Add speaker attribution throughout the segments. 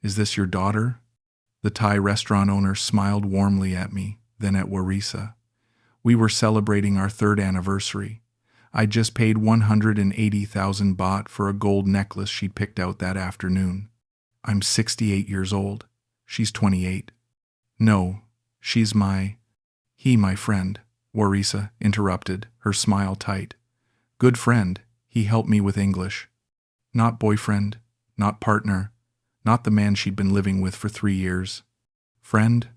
Speaker 1: Is this your daughter? The Thai restaurant owner smiled warmly at me, then at Warisa. We were celebrating our 3rd anniversary. I'd just paid 180,000 baht for a gold necklace she'd picked out that afternoon. I'm 68 years old. She's 28. No, she's my friend, Warisa interrupted, her smile tight. Good friend, he helped me with English. Not boyfriend, not partner, not the man she'd been living with for 3 years. Friend?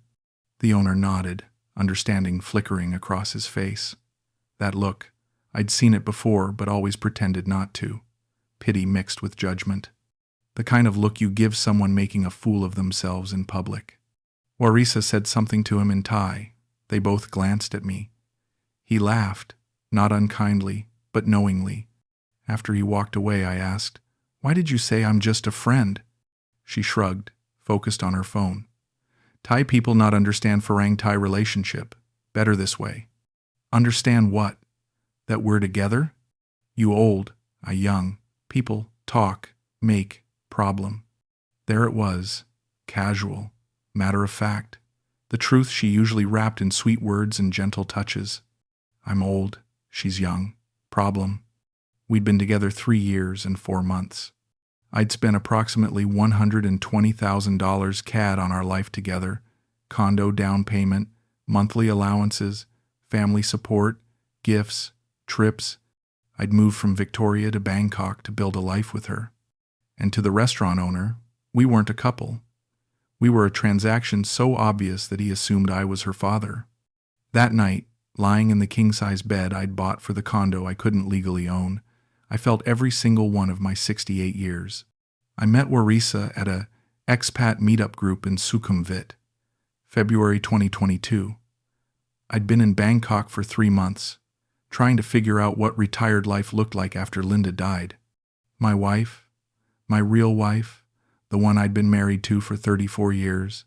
Speaker 1: The owner nodded, understanding flickering across his face. That look, I'd seen it before but always pretended not to. Pity mixed with judgment. The kind of look you give someone making a fool of themselves in public. Warisa said something to him in Thai. They both glanced at me. He laughed, not unkindly, but knowingly. After he walked away, I asked, "Why did you say I'm just a friend?" She shrugged, focused on her phone. Thai people not understand Farang-Thai relationship. Better this way. Understand what? That we're together? You old, I young. People talk, make, problem. There it was, casual, matter of fact. The truth she usually wrapped in sweet words and gentle touches. I'm old, she's young. Problem. We'd been together 3 years and 4 months. I'd spent approximately $120,000 CAD on our life together, condo down payment, monthly allowances, family support, gifts, trips. I'd moved from Victoria to Bangkok to build a life with her. And to the restaurant owner, we weren't a couple. We were a transaction so obvious that he assumed I was her father. That night, lying in the king-size bed I'd bought for the condo I couldn't legally own, I felt every single one of my 68 years. I met Warisa at a Expat meetup group in Sukhumvit, February 2022. I'd been in Bangkok for 3 months, trying to figure out what retired life looked like after Linda died. My wife, my real wife, the one I'd been married to for 34 years,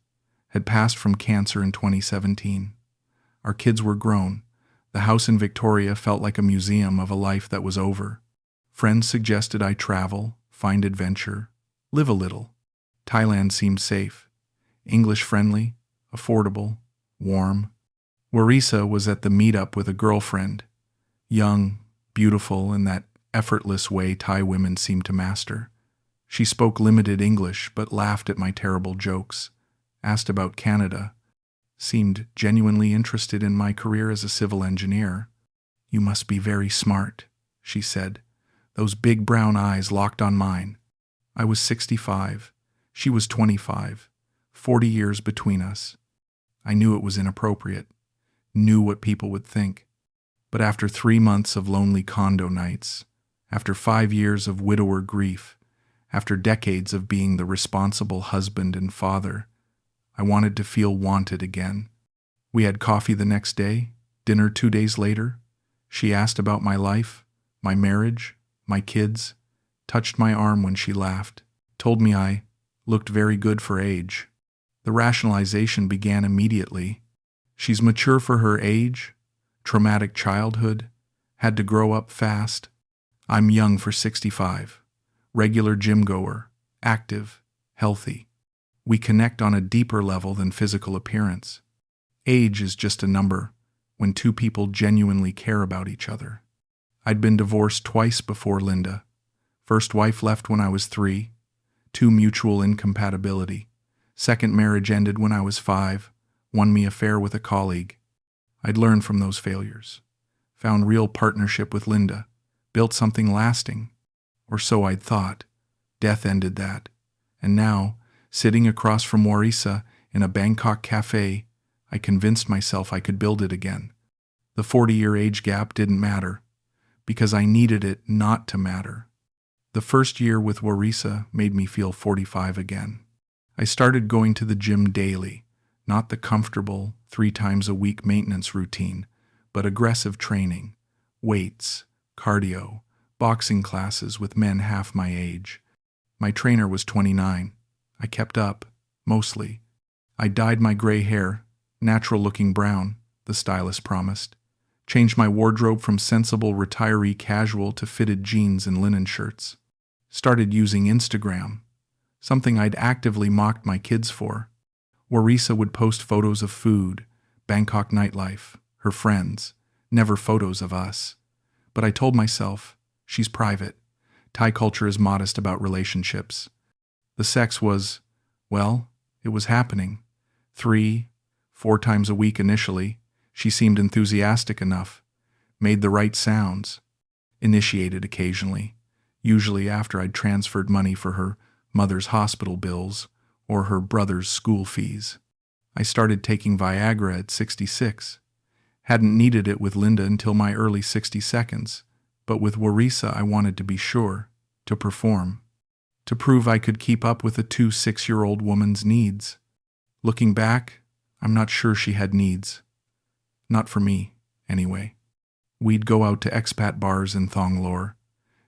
Speaker 1: had passed from cancer in 2017. Our kids were grown. The house in Victoria felt like a museum of a life that was over. Friends suggested I travel, find adventure, live a little. Thailand seemed safe, English-friendly, affordable, warm. Warisa was at the meetup with a girlfriend, young, beautiful in that effortless way Thai women seem to master. She spoke limited English but laughed at my terrible jokes, asked about Canada, seemed genuinely interested in my career as a civil engineer. You must be very smart, she said. Those big brown eyes locked on mine. I was 65. She was 25. 40 years between us. I knew it was inappropriate. Knew what people would think. But after 3 months of lonely condo nights, after 5 years of widower grief, after decades of being the responsible husband and father, I wanted to feel wanted again. We had coffee the next day, dinner 2 days later. She asked about my life, my marriage, my kids, touched my arm when she laughed, told me I looked very good for age. The rationalization began immediately. She's mature for her age, traumatic childhood, had to grow up fast. I'm young for 65, regular gym goer, active, healthy. We connect on a deeper level than physical appearance. Age is just a number when 2 people genuinely care about each other. I'd been divorced twice before Linda. First wife left when I was 3, 2 mutual incompatibility. Second marriage ended when I was 5, won me affair with a colleague. I'd learned from those failures, found real partnership with Linda, built something lasting. Or so I'd thought. Death ended that. And now, sitting across from Warisa in a Bangkok cafe, I convinced myself I could build it again. The 40-year age gap didn't matter, because I needed it not to matter. The first year with Warisa made me feel 45 again. I started going to the gym daily, not the comfortable 3 times a week maintenance routine, but aggressive training, weights, cardio, boxing classes with men half my age. My trainer was 29. I kept up, mostly. I dyed my gray hair, natural-looking brown, the stylist promised. Changed my wardrobe from sensible retiree casual to fitted jeans and linen shirts. Started using Instagram. something I'd actively mocked my kids for. Warisa would post photos of food, Bangkok nightlife, her friends, never photos of us. But I told myself, she's private. Thai culture is modest about relationships. The sex was, well, it was happening. 3, 4 times a week initially. She seemed enthusiastic enough, made the right sounds, initiated occasionally, usually after I'd transferred money for her mother's hospital bills or her brother's school fees. I started taking Viagra at 66. Hadn't needed it with Linda until my early 62nds, but with Warisa I wanted to be sure, to perform, to prove I could keep up with a 6-year-old woman's needs. Looking back, I'm not sure she had needs. Not for me, anyway. We'd go out to expat bars in Thonglor.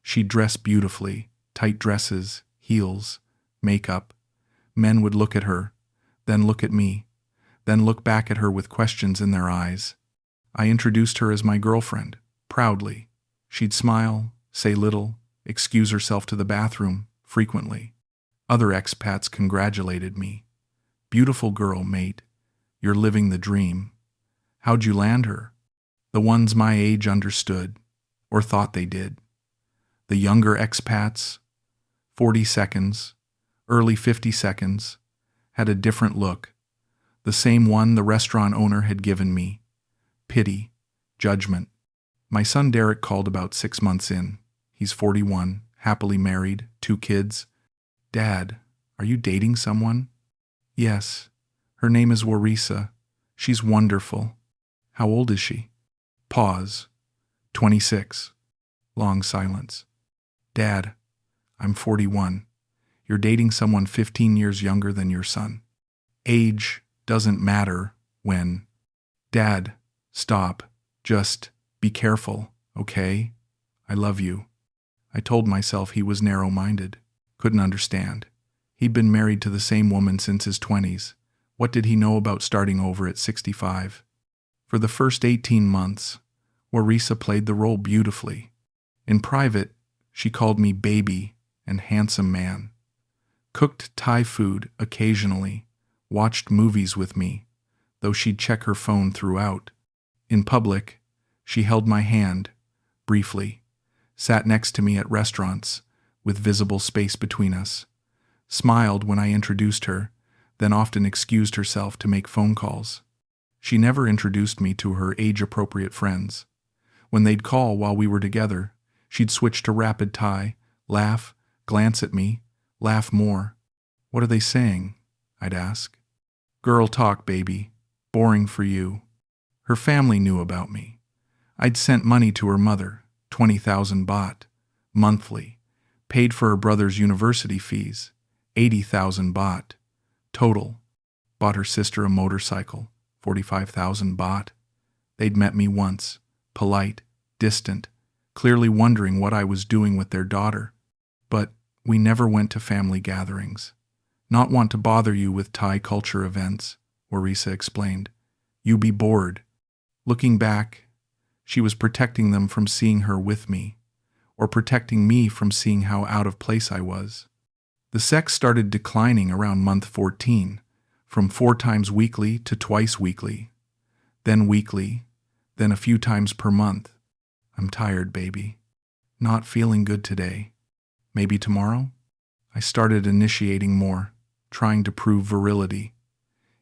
Speaker 1: She'd dress beautifully, tight dresses, heels, makeup. Men would look at her, then look at me, then look back at her with questions in their eyes. I introduced her as my girlfriend, proudly. She'd smile, say little, excuse herself to the bathroom, frequently. Other expats congratulated me. Beautiful girl, mate. You're living the dream. How'd you land her? The ones my age understood, or thought they did. The younger expats, 40 seconds, early 50 seconds, had a different look. The same one the restaurant owner had given me. Pity, judgment. My son Derek called about 6 months in. He's 41, happily married, 2 kids. Dad, are you dating someone? Yes. Her name is Warisa. She's wonderful. How old is she? Pause. 26. Long silence. Dad, I'm 41. You're dating someone 15 years younger than your son. Age doesn't matter when. Dad, stop. Just be careful, okay? I love you. I told myself he was narrow-minded. Couldn't understand. He'd been married to the same woman since his 20s. What did he know about starting over at 65? For the first 18 months, Warisa played the role beautifully. In private, she called me baby and handsome man. Cooked Thai food occasionally, watched movies with me, though she'd check her phone throughout. In public, she held my hand, briefly, sat next to me at restaurants, with visible space between us, smiled when I introduced her, then often excused herself to make phone calls. She never introduced me to her age-appropriate friends. When they'd call while we were together, she'd switch to rapid Thai, laugh, glance at me, laugh more. What are they saying? I'd ask. Girl talk, baby. Boring for you. Her family knew about me. I'd sent money to her mother, 20,000 baht, monthly. Paid for her brother's university fees, 80,000 baht. Total. Bought her sister a motorcycle, 45,000 baht. They'd met me once, polite, distant, clearly wondering what I was doing with their daughter. But we never went to family gatherings. Not want to bother you with Thai culture events, Warisa explained. You be bored. Looking back, she was protecting them from seeing her with me, or protecting me from seeing how out of place I was. The sex started declining around month 14, from 4 times weekly to twice weekly, then weekly, then a few times per month. I'm tired, baby. Not feeling good today. Maybe tomorrow? I started initiating more, trying to prove virility.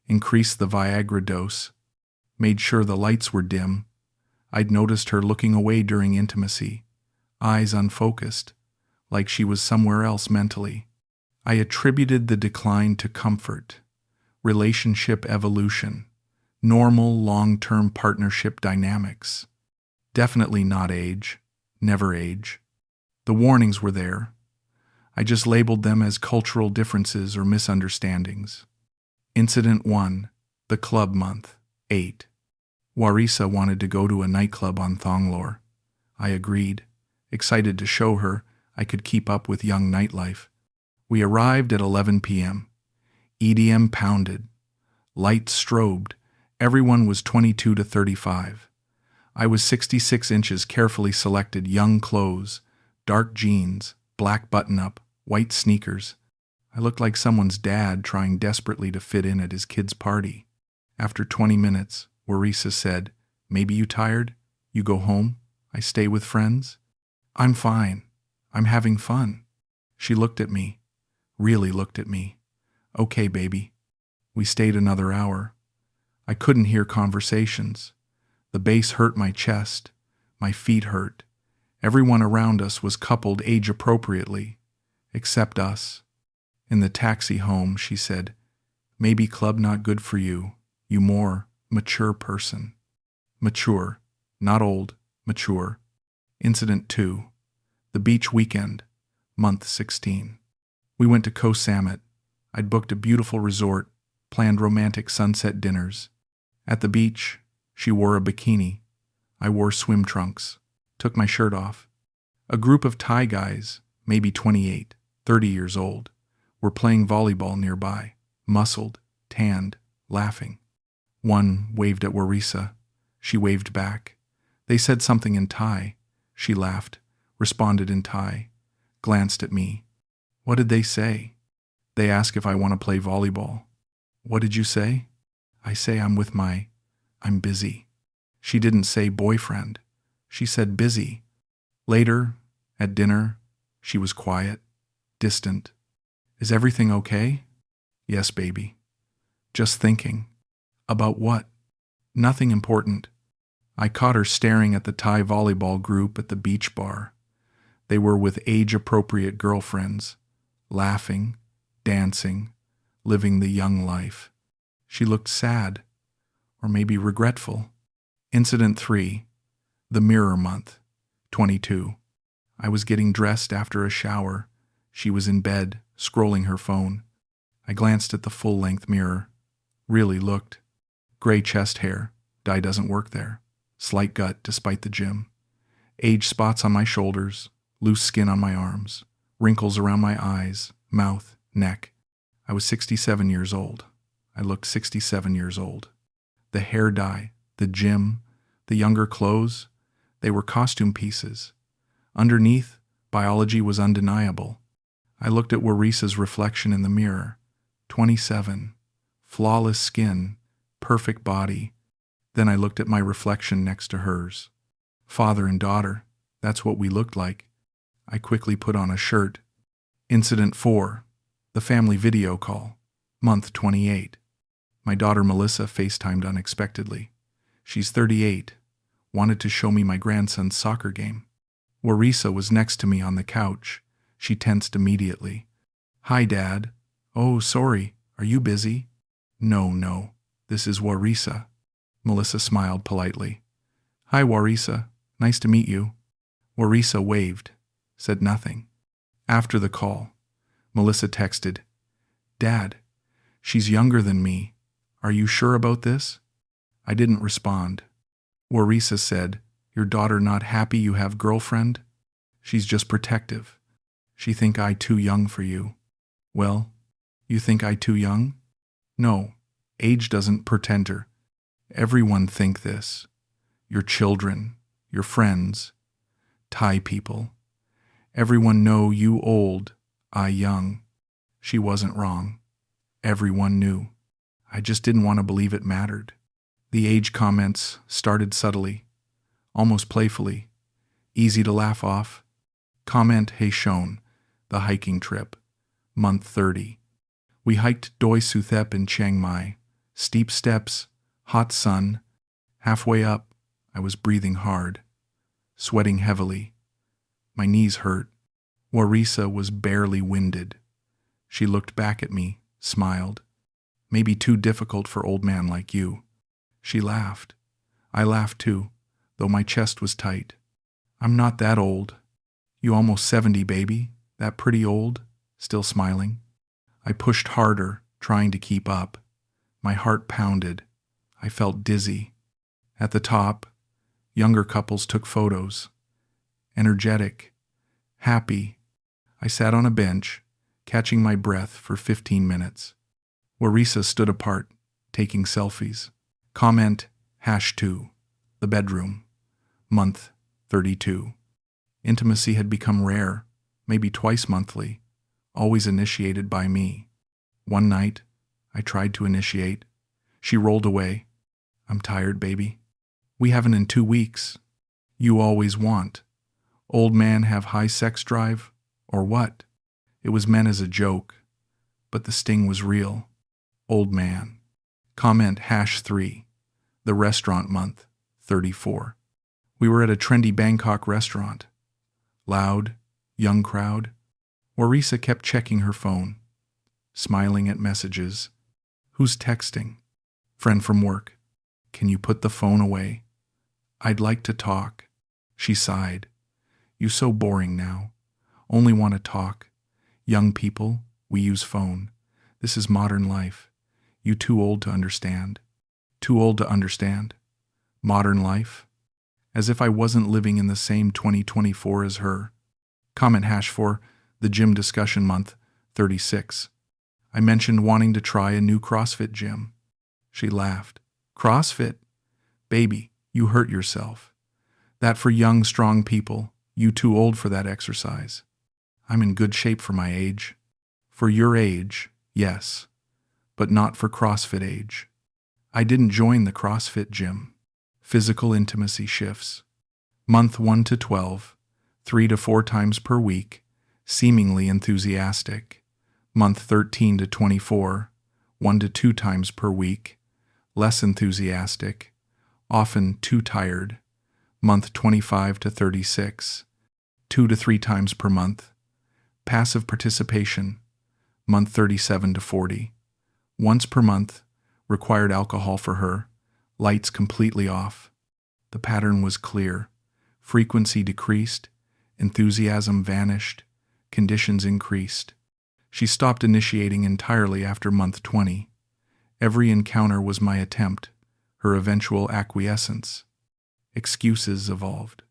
Speaker 1: Increased the Viagra dose. Made sure the lights were dim. I'd noticed her looking away during intimacy, eyes unfocused, like she was somewhere else mentally. I attributed the decline to comfort, relationship evolution, normal long-term partnership dynamics. Definitely not age, never age. The warnings were there. I just labeled them as cultural differences or misunderstandings. Incident 1, the club month, 8. Warisa wanted to go to a nightclub on Thonglor. I agreed, excited to show her I could keep up with young nightlife. We arrived at 11 p.m. EDM pounded. Lights strobed. Everyone was 22 to 35. I was 66 inches carefully selected young clothes, dark jeans, black button-up, white sneakers. I looked like someone's dad trying desperately to fit in at his kid's party. After 20 minutes, Warisa said, "Maybe you tired? You go home? I stay with friends?" "I'm fine. I'm having fun." She looked at me, really looked at me. "Okay, baby." We stayed another hour. I couldn't hear conversations. The bass hurt my chest. My feet hurt. Everyone around us was coupled age appropriately, except us. In the taxi home, she said, "Maybe club not good for you. You more mature person." Mature, not old, mature. Incident 2. The beach weekend, month 16. We went to Koh Samet. I'd booked a beautiful resort, planned romantic sunset dinners. At the beach, she wore a bikini. I wore swim trunks, took my shirt off. A group of Thai guys, maybe 28, 30 years old, were playing volleyball nearby, muscled, tanned, laughing. One waved at Warisa. She waved back. They said something in Thai. She laughed, responded in Thai, glanced at me. What did they say? They asked if I want to play volleyball. What did you say? I say I'm busy. She didn't say boyfriend. She said busy. Later, at dinner, she was quiet, distant. Is everything okay? Yes, baby. Just thinking. About what? Nothing important. I caught her staring at the Thai volleyball group at the beach bar. They were with age-appropriate girlfriends, laughing, dancing, living the young life. She looked sad, or maybe regretful. Incident 3. The mirror month, 22. I was getting dressed after a shower. She was in bed, scrolling her phone. I glanced at the full-length mirror. Really looked. Gray chest hair. Dye doesn't work there. Slight gut despite the gym. Age spots on my shoulders. Loose skin on my arms. Wrinkles around my eyes, mouth, neck. I was 67 years old. I looked 67 years old. The hair dye, the gym, the younger clothes, they were costume pieces. Underneath, biology was undeniable. I looked at Warisa's reflection in the mirror. 27. Flawless skin, perfect body. Then I looked at my reflection next to hers. Father and daughter, that's what we looked like. I quickly put on a shirt. Incident 4. The family video call. Month 28. My daughter Melissa FaceTimed unexpectedly. She's 38. Wanted to show me my grandson's soccer game. Warisa was next to me on the couch. She tensed immediately. Hi, Dad. Oh, sorry. Are you busy? No. This is Warisa. Melissa smiled politely. Hi, Warisa. Nice to meet you. Warisa waved, said nothing. After the call, Melissa texted, Dad, she's younger than me. Are you sure about this? I didn't respond. Warisa said, Your daughter not happy you have girlfriend? She's just protective. She think I too young for you. Well, you think I too young? No, age doesn't pretend her. Everyone think this. Your children, your friends, Thai people. Everyone know you old, I young. She wasn't wrong. Everyone knew. I just didn't want to believe it mattered. The age comments started subtly, almost playfully, easy to laugh off. Comment Hey Shon, the hiking trip, month 30. We hiked Doi Suthep in Chiang Mai, steep steps, hot sun. Halfway up, I was breathing hard, sweating heavily. My knees hurt. Warisa was barely winded. She looked back at me, smiled. Maybe too difficult for old man like you. She laughed. I laughed too, though my chest was tight. I'm not that old. You almost 70, baby. That pretty old? Still smiling. I pushed harder, trying to keep up. My heart pounded. I felt dizzy. At the top, younger couples took photos. Energetic. Happy. I sat on a bench, catching my breath for 15 minutes. Warisa stood apart, taking selfies. Comment #2. The bedroom. Month 32. Intimacy had become rare, maybe twice monthly. always initiated by me. One night, I tried to initiate. She rolled away. I'm tired, baby. We haven't in 2 weeks. You always want. Old man have high sex drive? Or what? It was meant as a joke, but the sting was real. Old man. Comment #3. The restaurant month, 34. We were at a trendy Bangkok restaurant. Loud, young crowd. Warisa kept checking her phone, smiling at messages. Who's texting? Friend from work. Can you put the phone away? I'd like to talk. She sighed. You so boring now. Only want to talk. Young people, we use phone. This is modern life. You too old to understand. Too old to understand. Modern life? As if I wasn't living in the same 2024 as her. Comment #4, the gym discussion month, 36. I mentioned wanting to try a new CrossFit gym. She laughed. CrossFit? Baby, you hurt yourself. That for young, strong people. You too old for that exercise. I'm in good shape for my age. For your age, yes, but not for CrossFit age. I didn't join the CrossFit gym. Physical intimacy shifts. Month 1 to 12, 3 to 4 times per week, seemingly enthusiastic. Month 13 to 24, 1 to 2 times per week, less enthusiastic, often too tired. Month 25 to 36, 2 to 3 times per month. Passive participation. Month 37 to 40. Once per month, required alcohol for her, lights completely off. The pattern was clear. Frequency decreased, enthusiasm vanished, conditions increased. She stopped initiating entirely after month 20. Every encounter was my attempt, her eventual acquiescence. Excuses evolved.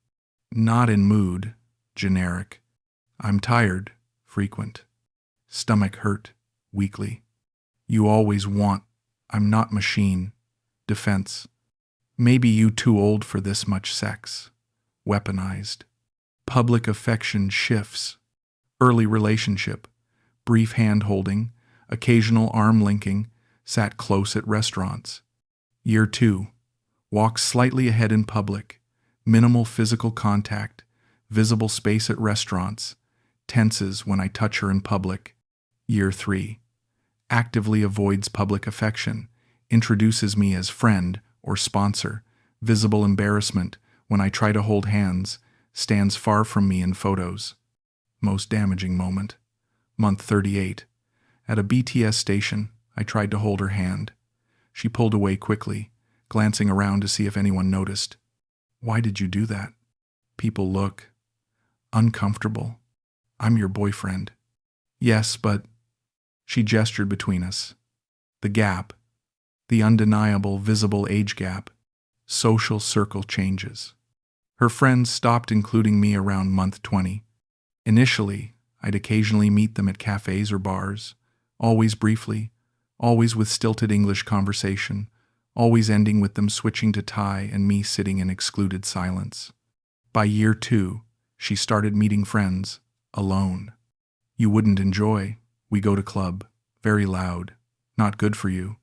Speaker 1: Not in mood, generic. I'm tired, frequent. Stomach hurt, weekly. You always want. I'm not machine. Defense. Maybe you too old for this much sex. Weaponized. Public affection shifts. Early relationship. Brief hand-holding. Occasional arm linking. Sat close at restaurants. Year 2. Walks slightly ahead in public. Minimal physical contact. Visible space at restaurants. Tenses when I touch her in public. Year 3. Actively avoids public affection. Introduces me as friend or sponsor. Visible embarrassment when I try to hold hands. Stands far from me in photos. Most damaging moment. Month 38. At a BTS station, I tried to hold her hand. She pulled away quickly, glancing around to see if anyone noticed. Why did you do that? People look uncomfortable. I'm your boyfriend. Yes, but... She gestured between us. The gap. The undeniable, visible age gap. Social circle changes. Her friends stopped including me around month 20. Initially, I'd occasionally meet them at cafes or bars, always briefly, always with stilted English conversation, always ending with them switching to Thai and me sitting in excluded silence. By year 2, she started meeting friends, alone. You wouldn't enjoy. We go to club. Very loud. Not good for you.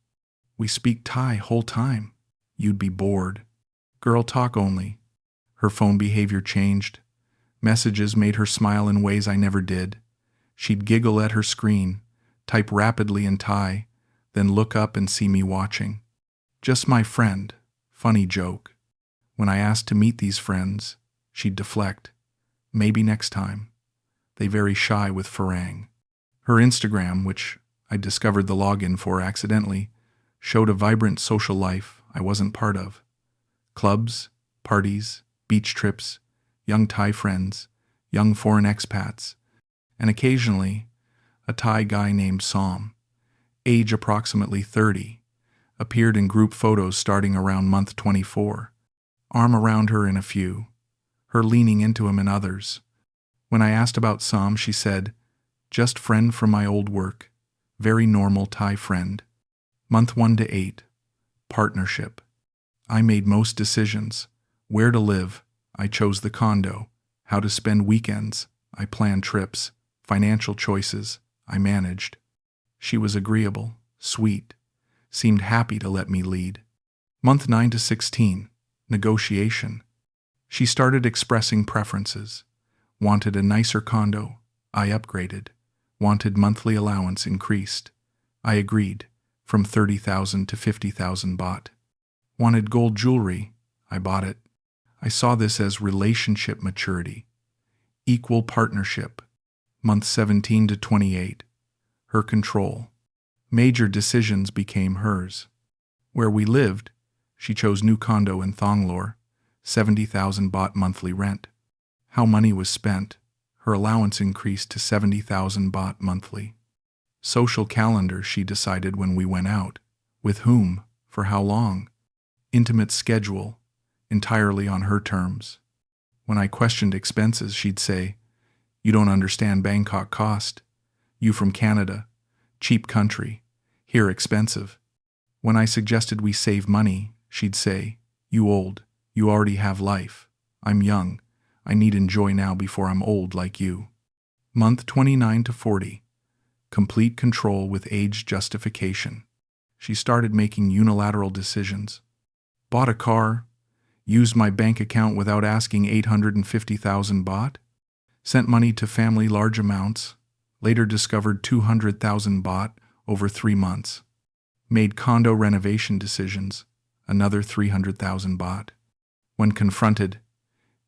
Speaker 1: We speak Thai whole time. You'd be bored. Girl talk only. Her phone behavior changed. Messages made her smile in ways I never did. She'd giggle at her screen, type rapidly in Thai, then look up and see me watching. Just my friend. Funny joke. When I asked to meet these friends, she'd deflect. Maybe next time. They very shy with Farang. Her Instagram, which I discovered the login for accidentally, showed a vibrant social life I wasn't part of. Clubs, parties, beach trips, young Thai friends, young foreign expats, and occasionally a Thai guy named Som, age approximately 30, appeared in group photos starting around month 24, arm around her in a few, her leaning into him in others. When I asked about Som, she said, just friend from my old work, very normal Thai friend. Month 1 to 8, partnership. I made most decisions. Where to live, I chose the condo. How to spend weekends, I planned trips. Financial choices, I managed. She was agreeable, sweet, seemed happy to let me lead. Month 9 to 16, negotiation. She started expressing preferences. Wanted a nicer condo. I upgraded. Wanted monthly allowance increased. I agreed, from 30,000 to 50,000 baht. Wanted gold jewelry. I bought it. I saw this as relationship maturity. Equal partnership. Month 17 to 28. Her control. Major decisions became hers. Where we lived, she chose new condo in Thonglor, 70,000 baht monthly rent. How money was spent, her allowance increased to 70,000 baht monthly. Social calendar she decided when we went out. With whom, for how long. Intimate schedule, entirely on her terms. When I questioned expenses, she'd say, "You don't understand Bangkok cost. You from Canada, cheap country, here expensive." When I suggested we save money, she'd say, "You old, you already have life. I'm young, I need enjoy now before I'm old like you." Month 29 to 40. Complete control with age justification. She started making unilateral decisions. Bought a car, used my bank account without asking 850,000 baht, sent money to family large amounts, later discovered 200,000 baht over 3 months. Made condo renovation decisions, another 300,000 baht. When confronted,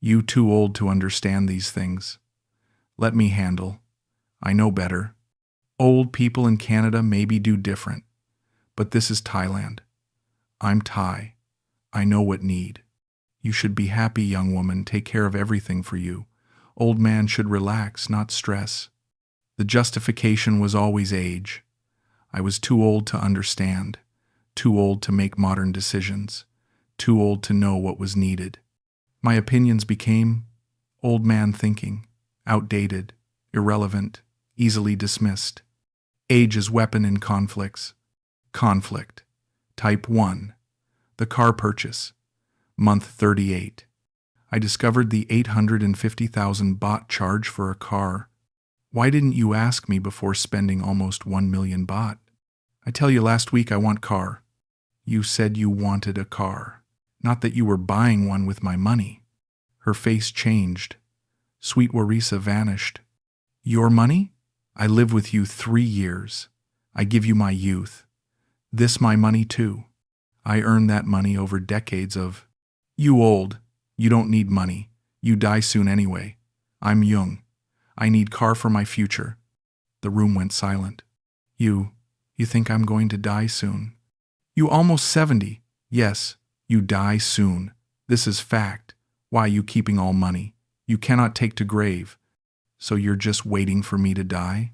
Speaker 1: "You too old to understand these things. Let me handle. I know better. Old people in Canada maybe do different, but this is Thailand. I'm Thai. I know what need. You should be happy, young woman, take care of everything for you. Old man should relax, not stress." The justification was always age. I was too old to understand, too old to make modern decisions, too old to know what was needed. My opinions became old man thinking, outdated, irrelevant, easily dismissed. Age as weapon in conflicts. Conflict. Type 1. The car purchase. Month 38. I discovered the 850,000 baht charge for a car. "Why didn't you ask me before spending almost 1 million baht? I tell you last week I want car." "You said you wanted a car, not that you were buying one with my money." Her face changed. Sweet Warisa vanished. "Your money? I live with you 3 years. I give you my youth. This my money too. I earned that money over decades of—" "You old. You don't need money. You die soon anyway. I'm young. I need car for my future." The room went silent. You think I'm going to die soon? You almost 70. Yes, you die soon. This is fact. Why you keeping all money? You cannot take to grave. So you're just waiting for me to die?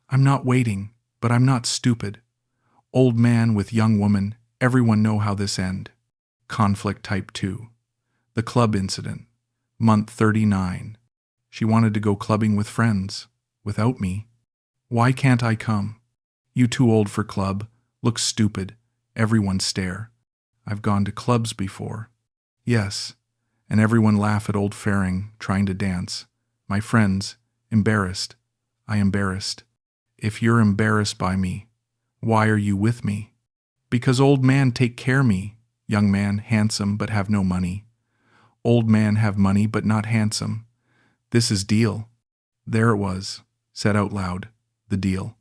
Speaker 1: I'm not waiting, but I'm not stupid. Old man with young woman, everyone know how this end. Conflict type 2. The club incident. Month 39. She wanted to go clubbing with friends. Without me. Why can't I come? You too old for club. Look stupid. Everyone stare. I've gone to clubs before. Yes. And everyone laugh at old faring, trying to dance. My friends, embarrassed. I embarrassed. If you're embarrassed by me, why are you with me? Because old man take care me. Young man, handsome but have no money. Old man have money but not handsome. This is deal. There it was, said out loud, the deal.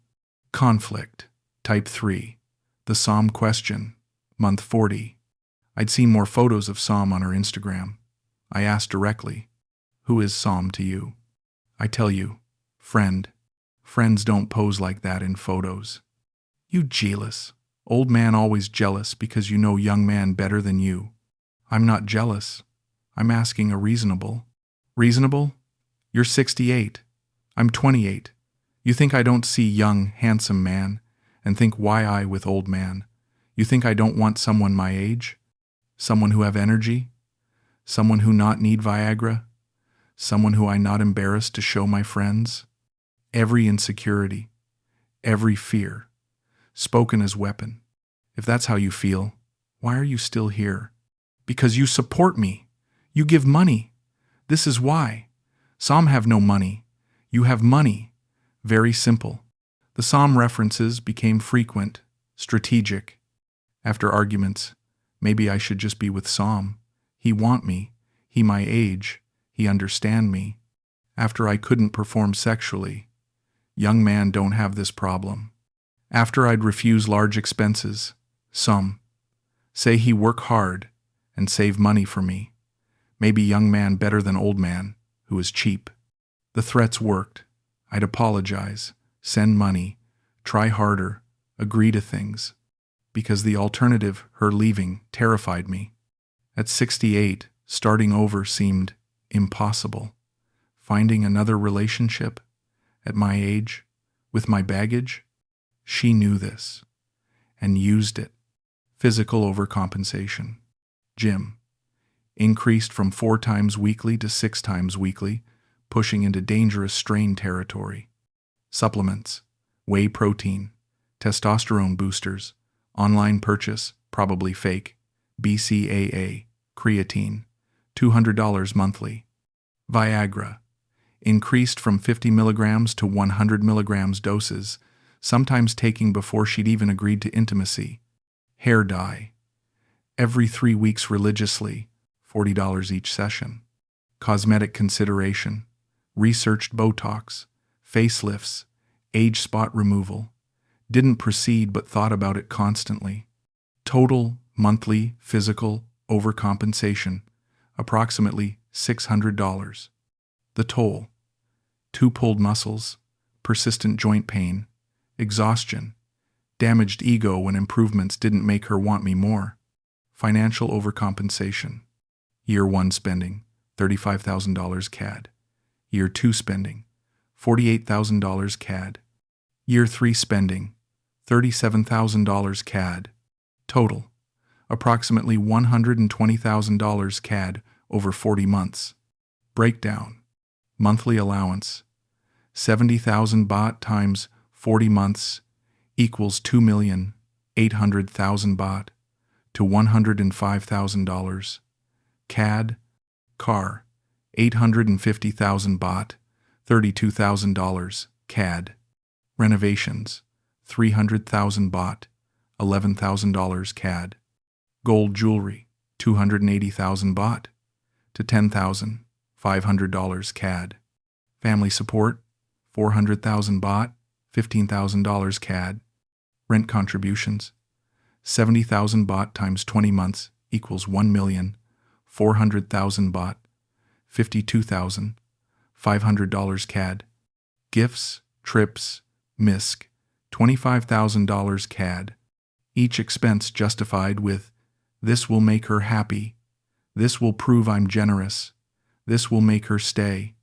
Speaker 1: Conflict, type 3. The Psalm question, month 40. I'd seen more photos of Psalm on her Instagram. I asked directly, "Who is Psalm to you?" I tell you, friend. Friends don't pose like that in photos. You jealous. Old man always jealous because you know young man better than you. I'm not jealous. I'm asking a reasonable. Reasonable? You're 68. I'm 28. You think I don't see young, handsome man and think why I with old man? You think I don't want someone my age? Someone who have energy? Someone who not need Viagra? Someone who I not embarrassed to show my friends? Every insecurity, every fear, spoken as weapon. If that's how you feel, why are you still here? Because you support me. You give money. This is why. Some have no money. You have money. Very simple. The Psalm references became frequent, strategic. After arguments, maybe I should just be with Psalm. He want me. He my age. He understand me. After I couldn't perform sexually. Young man don't have this problem. After I'd refuse large expenses. Some say he work hard and save money for me. Maybe young man better than old man, who is cheap. The threats worked. I'd apologize, send money, try harder, agree to things. Because the alternative, her leaving, terrified me. At 68, starting over seemed impossible. Finding another relationship, at my age, with my baggage, she knew this, and used it. Physical overcompensation. Gym. Increased from 4 times weekly to 6 times weekly, pushing into dangerous strain territory. Supplements. Whey protein. Testosterone boosters. Online purchase, probably fake. BCAA. Creatine. $200 monthly. Viagra. Increased from 50 milligrams to 100 milligrams doses, sometimes taking before she'd even agreed to intimacy. Hair dye. Every 3 weeks religiously, $40 each session. Cosmetic consideration. Researched Botox. Facelifts. Age spot removal. Didn't proceed but thought about it constantly. Total monthly physical overcompensation, approximately $600. The toll. 2 pulled muscles, persistent joint pain, exhaustion, damaged ego when improvements didn't make her want me more, financial overcompensation. Year 1 spending, $35,000 CAD. Year 2 spending, $48,000 CAD. Year 3 spending, $37,000 CAD. Total, approximately $120,000 CAD over 40 months. Breakdown. Monthly allowance. 70,000 baht times 40 months equals 2,800,000 baht to $105,000. CAD. Car. 850,000 baht, $32,000 CAD. Renovations. 300,000 baht, $11,000 CAD. Gold jewelry. 280,000 baht to $10,500 CAD. Family support, 400,000 baht, $15,000 CAD. Rent contributions, 70,000 baht times 20 months equals 1,400,000 baht, $52,500 CAD. Gifts, trips, MISC, $25,000 CAD. Each expense justified with, "This will make her happy. This will prove I'm generous. This will make her stay."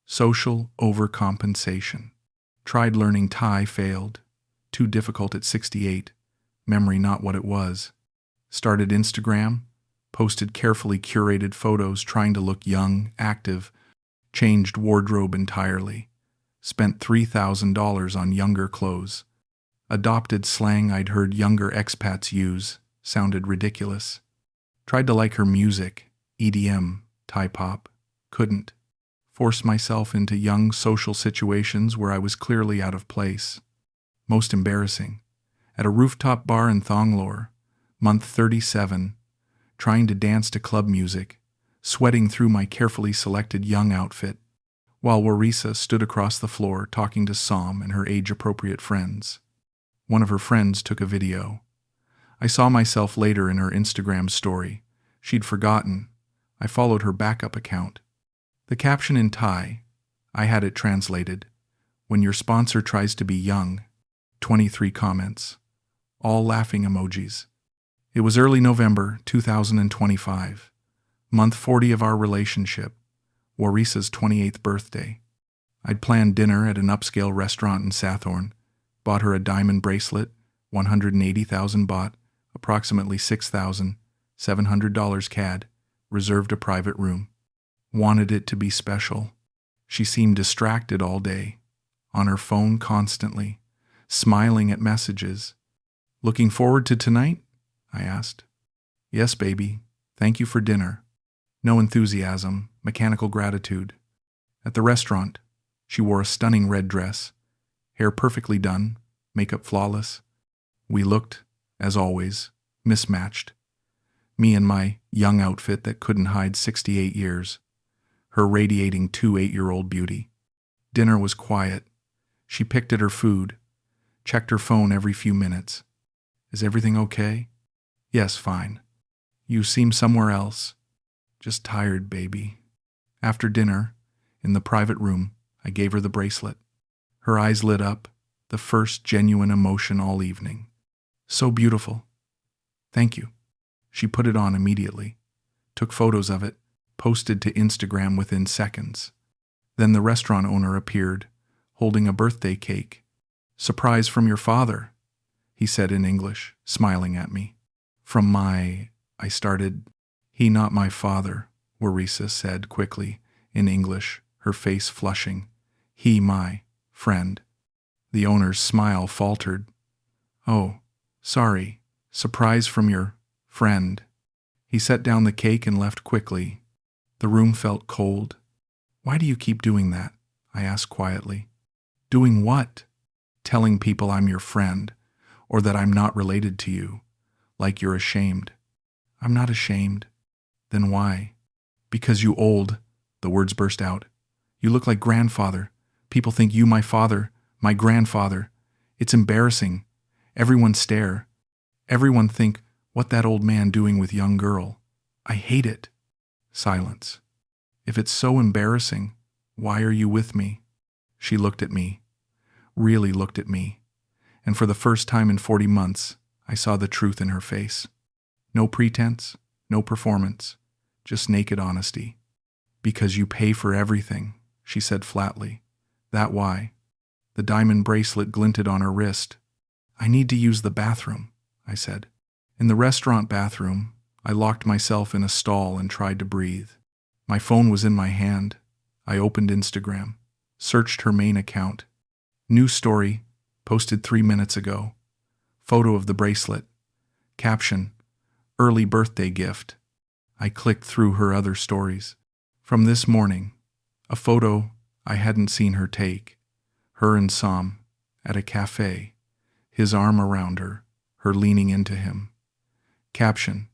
Speaker 1: Social overcompensation. Tried learning Thai, failed. Too difficult at 68. Memory not what it was. Started Instagram. Posted carefully curated photos trying to look young, active. Changed wardrobe entirely. Spent $3,000 on younger clothes. Adopted slang I'd heard younger expats use. Sounded ridiculous. Tried to like her music, EDM, Thai pop. Couldn't. Forced myself into young social situations where I was clearly out of place. Most embarrassing. At a rooftop bar in Thonglor, month 37, trying to dance to club music, sweating through my carefully selected young outfit, while Warisa stood across the floor talking to Som and her age-appropriate friends. One of her friends took a video. I saw myself later in her Instagram story. She'd forgotten. I followed her backup account. The caption in Thai, I had it translated, "When your sponsor tries to be young," 23 comments. All laughing emojis. It was early November 2025, month 40 of our relationship, Warisa's 28th birthday. I'd planned dinner at an upscale restaurant in Sathorn, bought her a diamond bracelet, 180,000 baht, approximately $6,700 CAD, reserved a private room. Wanted it to be special. She seemed distracted all day, on her phone constantly, smiling at messages. "Looking forward to tonight?" I asked. "Yes, baby. Thank you for dinner." No enthusiasm, mechanical gratitude. At the restaurant, she wore a stunning red dress, Hair perfectly done, makeup flawless. We looked, as always, mismatched. Me in my young outfit that couldn't hide 68 years. Her radiating 8-year-old beauty. Dinner was quiet. She picked at her food, checked her phone every few minutes. Is everything okay? Yes, fine. You seem somewhere else. Just tired, baby. After dinner, in the private room, I gave her the bracelet. Her eyes lit up, the first genuine emotion all evening. So beautiful. Thank you. She put it on immediately, took photos of it, posted to Instagram within seconds. Then the restaurant owner appeared, holding a birthday cake. Surprise from your father, he said in English, smiling at me. I started. He not my father, Warisa said quickly, in English, her face flushing. He my friend. The owner's smile faltered. Oh, sorry. Surprise from your friend. He set down the cake and left quickly. The room felt cold. Why do you keep doing that? I asked quietly. Doing what? Telling people I'm your friend, or that I'm not related to you, like you're ashamed. I'm not ashamed. Then why? Because you old, the words burst out. You look like grandfather. People think you my father, my grandfather. It's embarrassing. Everyone stare. Everyone think, what that old man doing with young girl? I hate it. Silence. If it's so embarrassing, why are you with me? She looked at me, really looked at me, and for the first time in 40 months, I saw the truth in her face. No pretense, no performance, just naked honesty. Because you pay for everything, she said flatly. That why? The diamond bracelet glinted on her wrist. I need to use the bathroom, I said. In the restaurant bathroom, I locked myself in a stall and tried to breathe. My phone was in my hand. I opened Instagram, searched her main account. New story, posted 3 minutes ago. Photo of the bracelet. Caption, early birthday gift. I clicked through her other stories. From this morning, a photo I hadn't seen her take. Her and Sam, at a cafe, his arm around her, her leaning into him. Caption,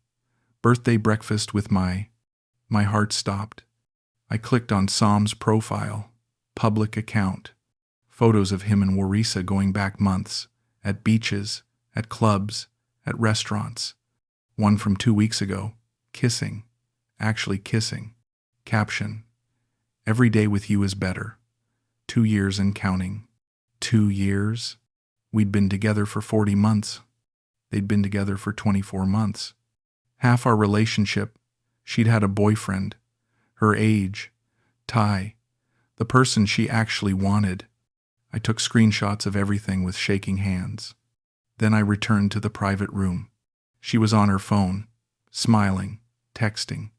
Speaker 1: birthday breakfast with my heart stopped. I clicked on Sam's profile, public account. Photos of him and Warisa going back months, at beaches, at clubs, at restaurants. One from 2 weeks ago, kissing, actually kissing. Caption, every day with you is better. 2 years and counting. 2 years? We'd been together for 40 months. They'd been together for 24 months. Half our relationship, she'd had a boyfriend. Her age, Thai, the person she actually wanted. I took screenshots of everything with shaking hands. Then I returned to the private room. She was on her phone, smiling, texting.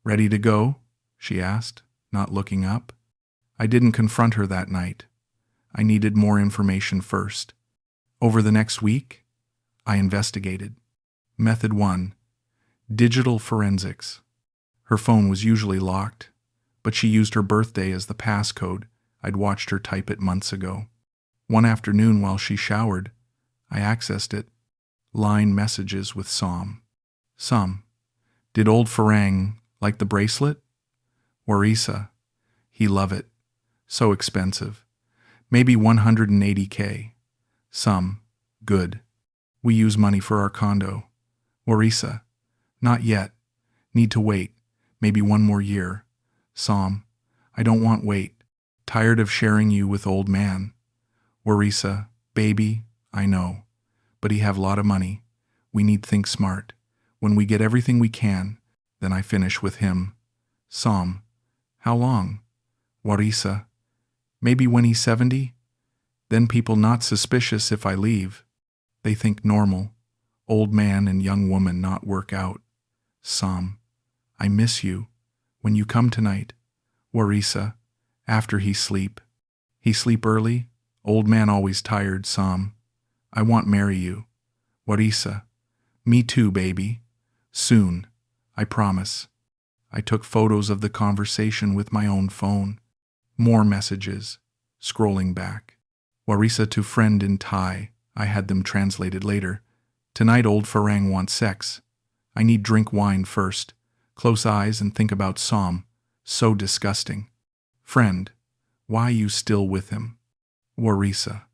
Speaker 1: Ready to go? She asked, not looking up. I didn't confront her that night. I needed more information first. Over the next week, I investigated. Method 1. Digital forensics. Her phone was usually locked, but she used her birthday as the passcode. I'd watched her type it months ago. One afternoon while she showered, I accessed it. Line messages with Sam. Did old Farang like the bracelet? Warisa. He love it. So expensive. Maybe 180K. Good. We use money for our condo. Warisa. Not yet. Need to wait. Maybe 1 more year. Sam. I don't want wait. Tired of sharing you with old man. Warisa. Baby. I know. But he have lot of money. We need think smart. When we get everything we can, then I finish with him. Sam. How long? Warisa. Maybe when he's 70? Then people not suspicious if I leave. They think normal. Old man and young woman not work out. Sam. I miss you. When you come tonight. Warisa. After he sleep. He sleep early? Old man always tired, Sam. I want marry you. Warisa. Me too, baby. Soon. I promise. I took photos of the conversation with my own phone. More messages. Scrolling back. Warisa to friend in Thai. I had them translated later. Tonight old Farang wants sex. I need drink wine first. Close eyes and think about Som. So disgusting. Friend. Why you still with him? Warisa.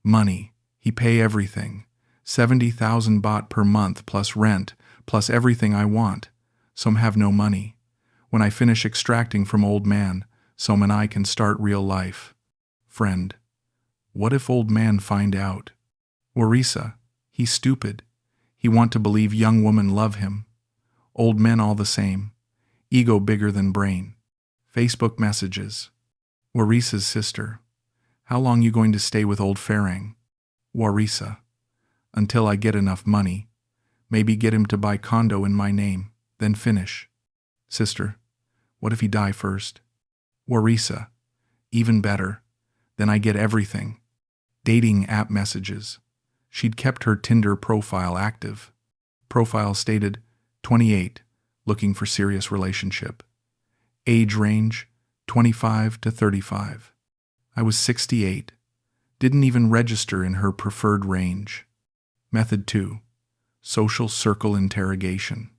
Speaker 1: Money. He pay everything. 70,000 baht per month plus rent, plus everything I want. Som have no money. When I finish extracting from old man, Som and I can start real life. Friend. What if old man find out? Warisa. He stupid. He want to believe young woman love him. Old men all the same. Ego bigger than brain. Facebook messages. Warisa's sister. How long you going to stay with old Farang? Warisa. Until I get enough money. Maybe get him to buy condo in my name, then finish. Sister. What if he die first? Warisa. Even better. Then I get everything. Dating app messages. She'd kept her Tinder profile active. Profile stated, 28, looking for serious relationship. Age range, 25 to 35. I was 68. Didn't even register in her preferred range. Method 2. Social circle interrogation.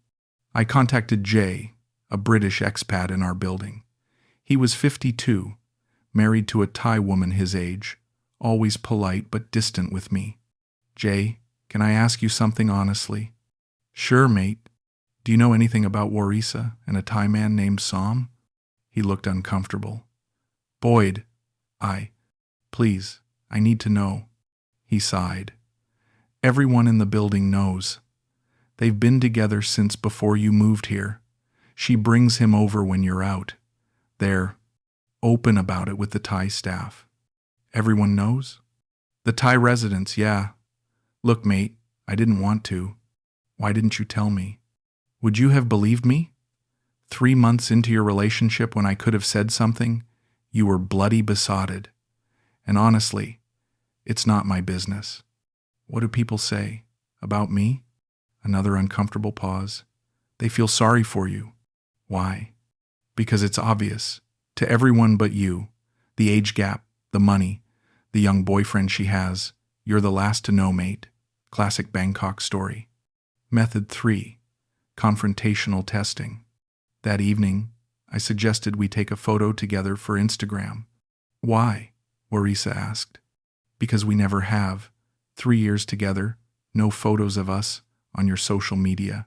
Speaker 1: I contacted Jay, a British expat in our building. He was 52, married to a Thai woman his age, always polite but distant with me. Jay, can I ask you something honestly? Sure, mate. Do you know anything about Warisa and a Thai man named Som? He looked uncomfortable. Boyd, please, I need to know. He sighed. Everyone in the building knows. They've been together since before you moved here. She brings him over when you're out. They're open about it with the Thai staff. Everyone knows? The Thai residents, yeah. Look, mate, I didn't want to. Why didn't you tell me? Would you have believed me? 3 months into your relationship when I could have said something, you were bloody besotted. And honestly, it's not my business. What do people say? About me? Another uncomfortable pause. They feel sorry for you. Why? Because it's obvious. To everyone but you. The age gap, the money, the young boyfriend she has. You're the last to know, mate. Classic Bangkok story. Method 3. Confrontational testing. That evening, I suggested we take a photo together for Instagram. Why? Warisa asked. Because we never have. 3 years together, no photos of us on your social media.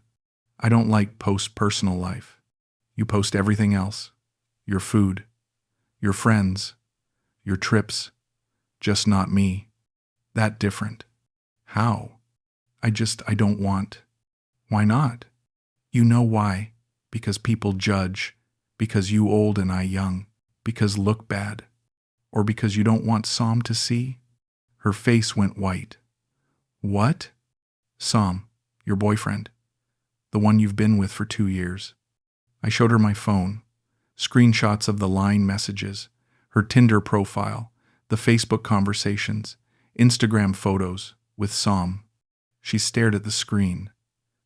Speaker 1: I don't like post personal life. You post everything else. Your food, your friends, your trips. Just not me. That different. How? I don't want. Why not? You know why. Because people judge. Because you old and I young. Because look bad. Or because you don't want Som to see? Her face went white. What? Som, your boyfriend. The one you've been with for 2 years. I showed her my phone. Screenshots of the line messages. Her Tinder profile. The Facebook conversations. Instagram photos. With Som. She stared at the screen.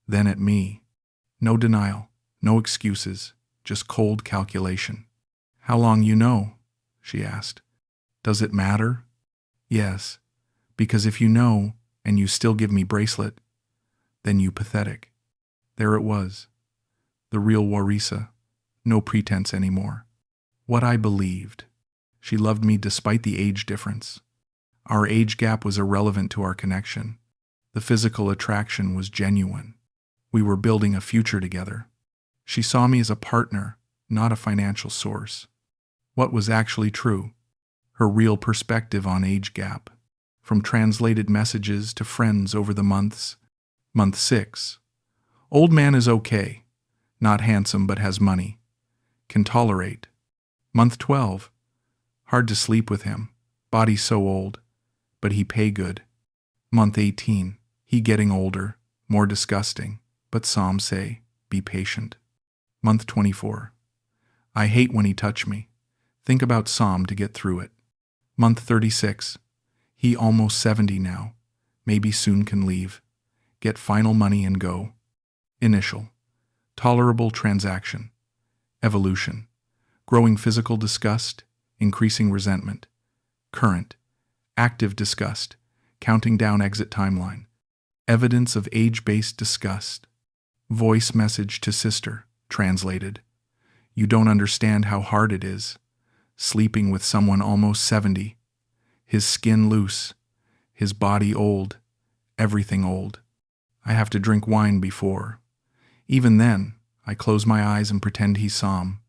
Speaker 1: Then at me. No denial. No excuses. Just cold calculation. How long you know? She asked. Does it matter? Yes. Because if you know, and you still give me bracelet, then you pathetic. There it was. The real Warisa. No pretense anymore. What I believed. She loved me despite the age difference. Our age gap was irrelevant to our connection. The physical attraction was genuine. We were building a future together. She saw me as a partner, not a financial source. What was actually true? Her real perspective on age gap. From translated messages to friends over the months. Month 6. Old man is okay. Not handsome but has money. Can tolerate. Month 12. Hard to sleep with him. Body so old. But he pay good. Month 18. He getting older. More disgusting. But Som say, be patient. Month 24. I hate when he touch me. Think about Som to get through it. Month 36. He almost 70 now. Maybe soon can leave. Get final money and go. Initial. Tolerable transaction. Evolution. Growing physical disgust. Increasing resentment. Current. Active disgust. Counting down exit timeline. Evidence of age-based disgust. Voice message to sister. Translated. You don't understand how hard it is. Sleeping with someone almost 70. His skin loose. His body old. Everything old. I have to drink wine before. Even then, I close my eyes and pretend he's Som.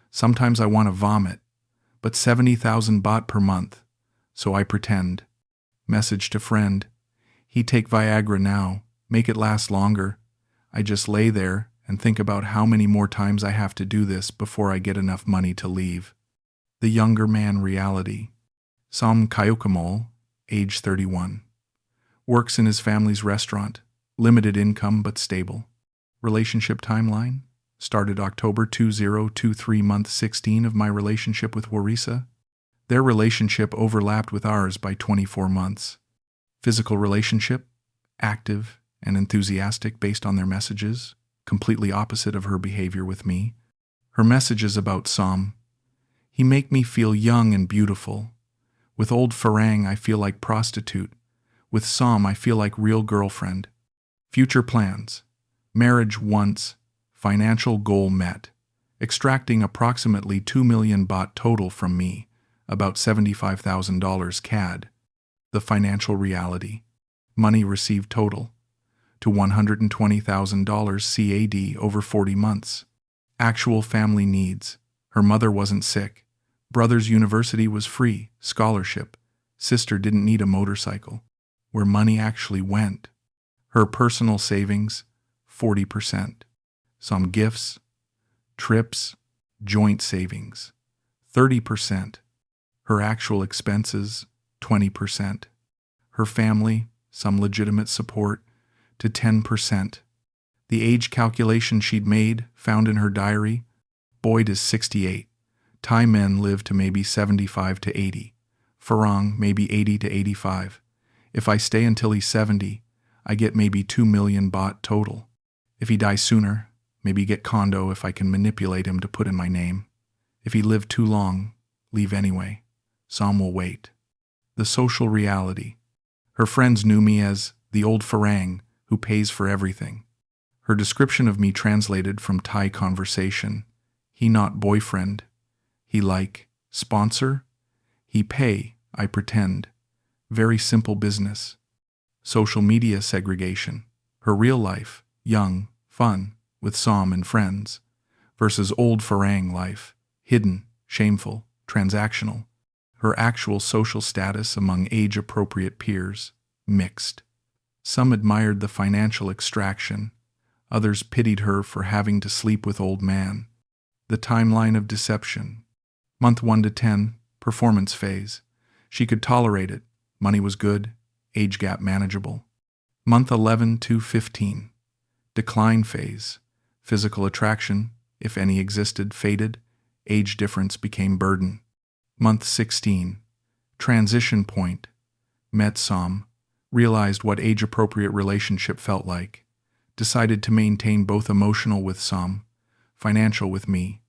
Speaker 1: Sometimes I want to vomit, but 70,000 baht per month, so I pretend. Message to friend. He take Viagra now, make it last longer. I just lay there and think about how many more times I have to do this before I get enough money to leave. The younger man reality. Som Kayukamol, age 31. Works in his family's restaurant, limited income but stable. Relationship timeline? Started October 2023, month 16 of my relationship with Warisa. Their relationship overlapped with ours by 24 months. Physical relationship? Active and enthusiastic based on their messages, completely opposite of her behavior with me. Her messages about Som. He make me feel young and beautiful. With old Farang I feel like prostitute. With Som I feel like real girlfriend. Future plans. Marriage once. Financial goal met. Extracting approximately 2 million baht total from me, about $75,000 CAD. The financial reality. Money received total to $120,000 CAD over 40 months. Actual family needs. Her mother wasn't sick. Brother's university was free, scholarship. Sister didn't need a motorcycle. Where money actually went. Her personal savings, 40%. Some gifts, trips, joint savings, 30%. Her actual expenses, 20%. Her family, some legitimate support, to 10%. The age calculation she'd made, found in her diary, Boyd is 68. Thai men live to maybe 75 to 80. Farang, maybe 80 to 85. If I stay until he's 70, I get maybe 2 million baht total. If he dies sooner, maybe get condo if I can manipulate him to put in my name. If he lived too long, leave anyway. Som will wait. The social reality. Her friends knew me as the old Farang who pays for everything. Her description of me translated from Thai conversation. He not boyfriend. He like sponsor. He pay, I pretend. Very simple business. Social media segregation. Her real life, young, fun, with Som and friends, versus old Farang life, hidden, shameful, transactional. Her actual social status among age-appropriate peers, mixed. Some admired the financial extraction. Others pitied her for having to sleep with old man. The timeline of deception. Month 1 to 10, performance phase. She could tolerate it. Money was good. Age gap manageable. Month 11 to 15. Decline phase. Physical attraction, if any existed, faded. Age difference became burden. Month 16. Transition point. Met Som. Realized what age-appropriate relationship felt like. Decided to maintain both emotional with Som, financial with me.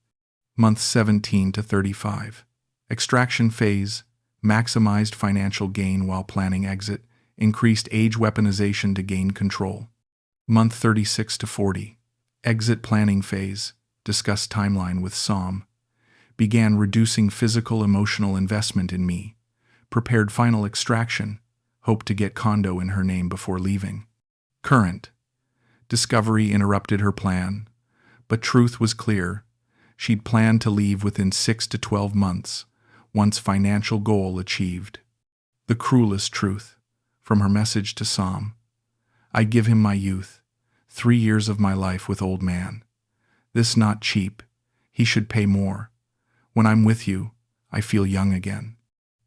Speaker 1: Month 17 to 35. Extraction phase. Maximized financial gain while planning exit. Increased age weaponization to gain control. Month 36 to 40. Exit planning phase. Discussed timeline with Som. Began reducing physical emotional investment in me. Prepared final extraction. Hoped to get condo in her name before leaving. Current. Discovery interrupted her plan. But truth was clear. She'd planned to leave within 6 to 12 months, once financial goal achieved. The cruelest truth. From her message to Som. I give him my youth. 3 years of my life with old man. This not cheap. He should pay more. When I'm with you, I feel young again.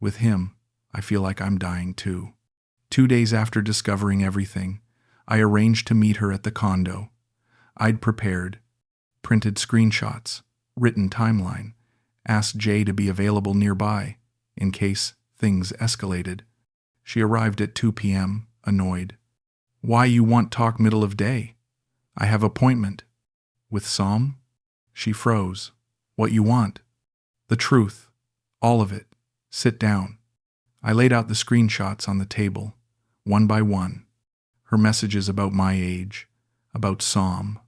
Speaker 1: With him, I feel like I'm dying too. 2 days after discovering everything, I arranged to meet her at the condo. I'd prepared. Printed screenshots. Written timeline. Asked Jay to be available nearby, in case things escalated. She arrived at 2 p.m., annoyed. Why you want talk middle of day? I have appointment. With Som? She froze. What you want? The truth. All of it. Sit down. I laid out the screenshots on the table, one by one. Her messages about my age, about Som,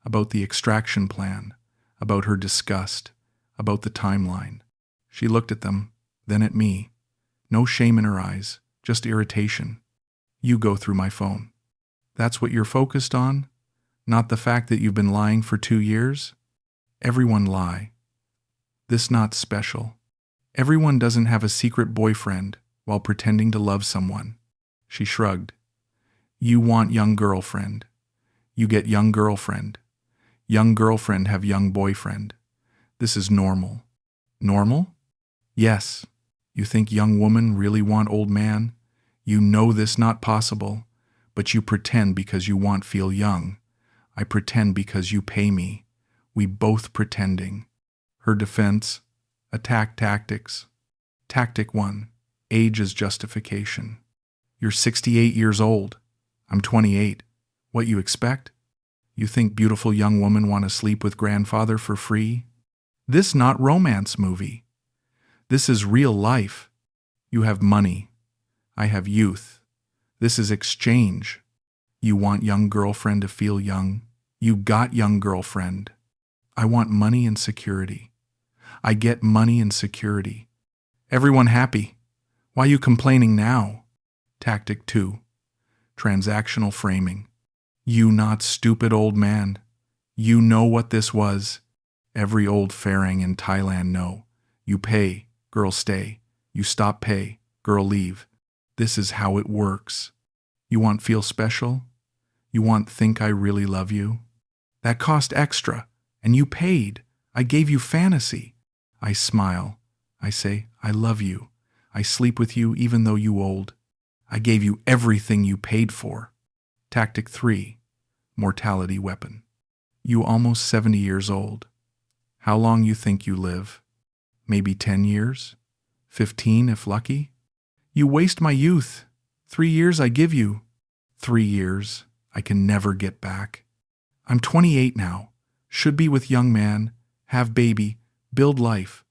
Speaker 1: about the extraction plan, about her disgust, about the timeline. She looked at them, then at me. No shame in her eyes, just irritation. You go through my phone. That's what you're focused on? Not the fact that you've been lying for 2 years? Everyone lie. This not special. Everyone doesn't have a secret boyfriend while pretending to love someone. She shrugged. You want young girlfriend. You get young girlfriend. Young girlfriend have young boyfriend. This is normal. Normal? Yes. You think young woman really want old man? You know this not possible, but you pretend because you want feel young. I pretend because you pay me. We both pretending. Her defense, attack tactics. Tactic 1, age is justification. You're 68 years old. I'm 28. What you expect? You think beautiful young women want to sleep with grandfather for free? This not romance movie. This is real life. You have money. I have youth. This is exchange. You want young girlfriend to feel young. You got young girlfriend. I want money and security. I get money and security. Everyone happy. Why you complaining now? Tactic 2. Transactional framing. You not stupid old man. You know what this was. Every old farang in Thailand know. You pay, girl stay. You stop pay, girl leave. This is how it works. You want feel special? You want think I really love you? That cost extra, and you paid. I gave you fantasy. I smile. I say, I love you. I sleep with you even though you old. I gave you everything you paid for. Tactic 3. Mortality weapon. You almost 70 years old. How long you think you live? Maybe 10 years? 15 if lucky? You waste my youth. 3 years I give you. 3 years I can never get back. I'm 28 now. Should be with young man, have baby, build life.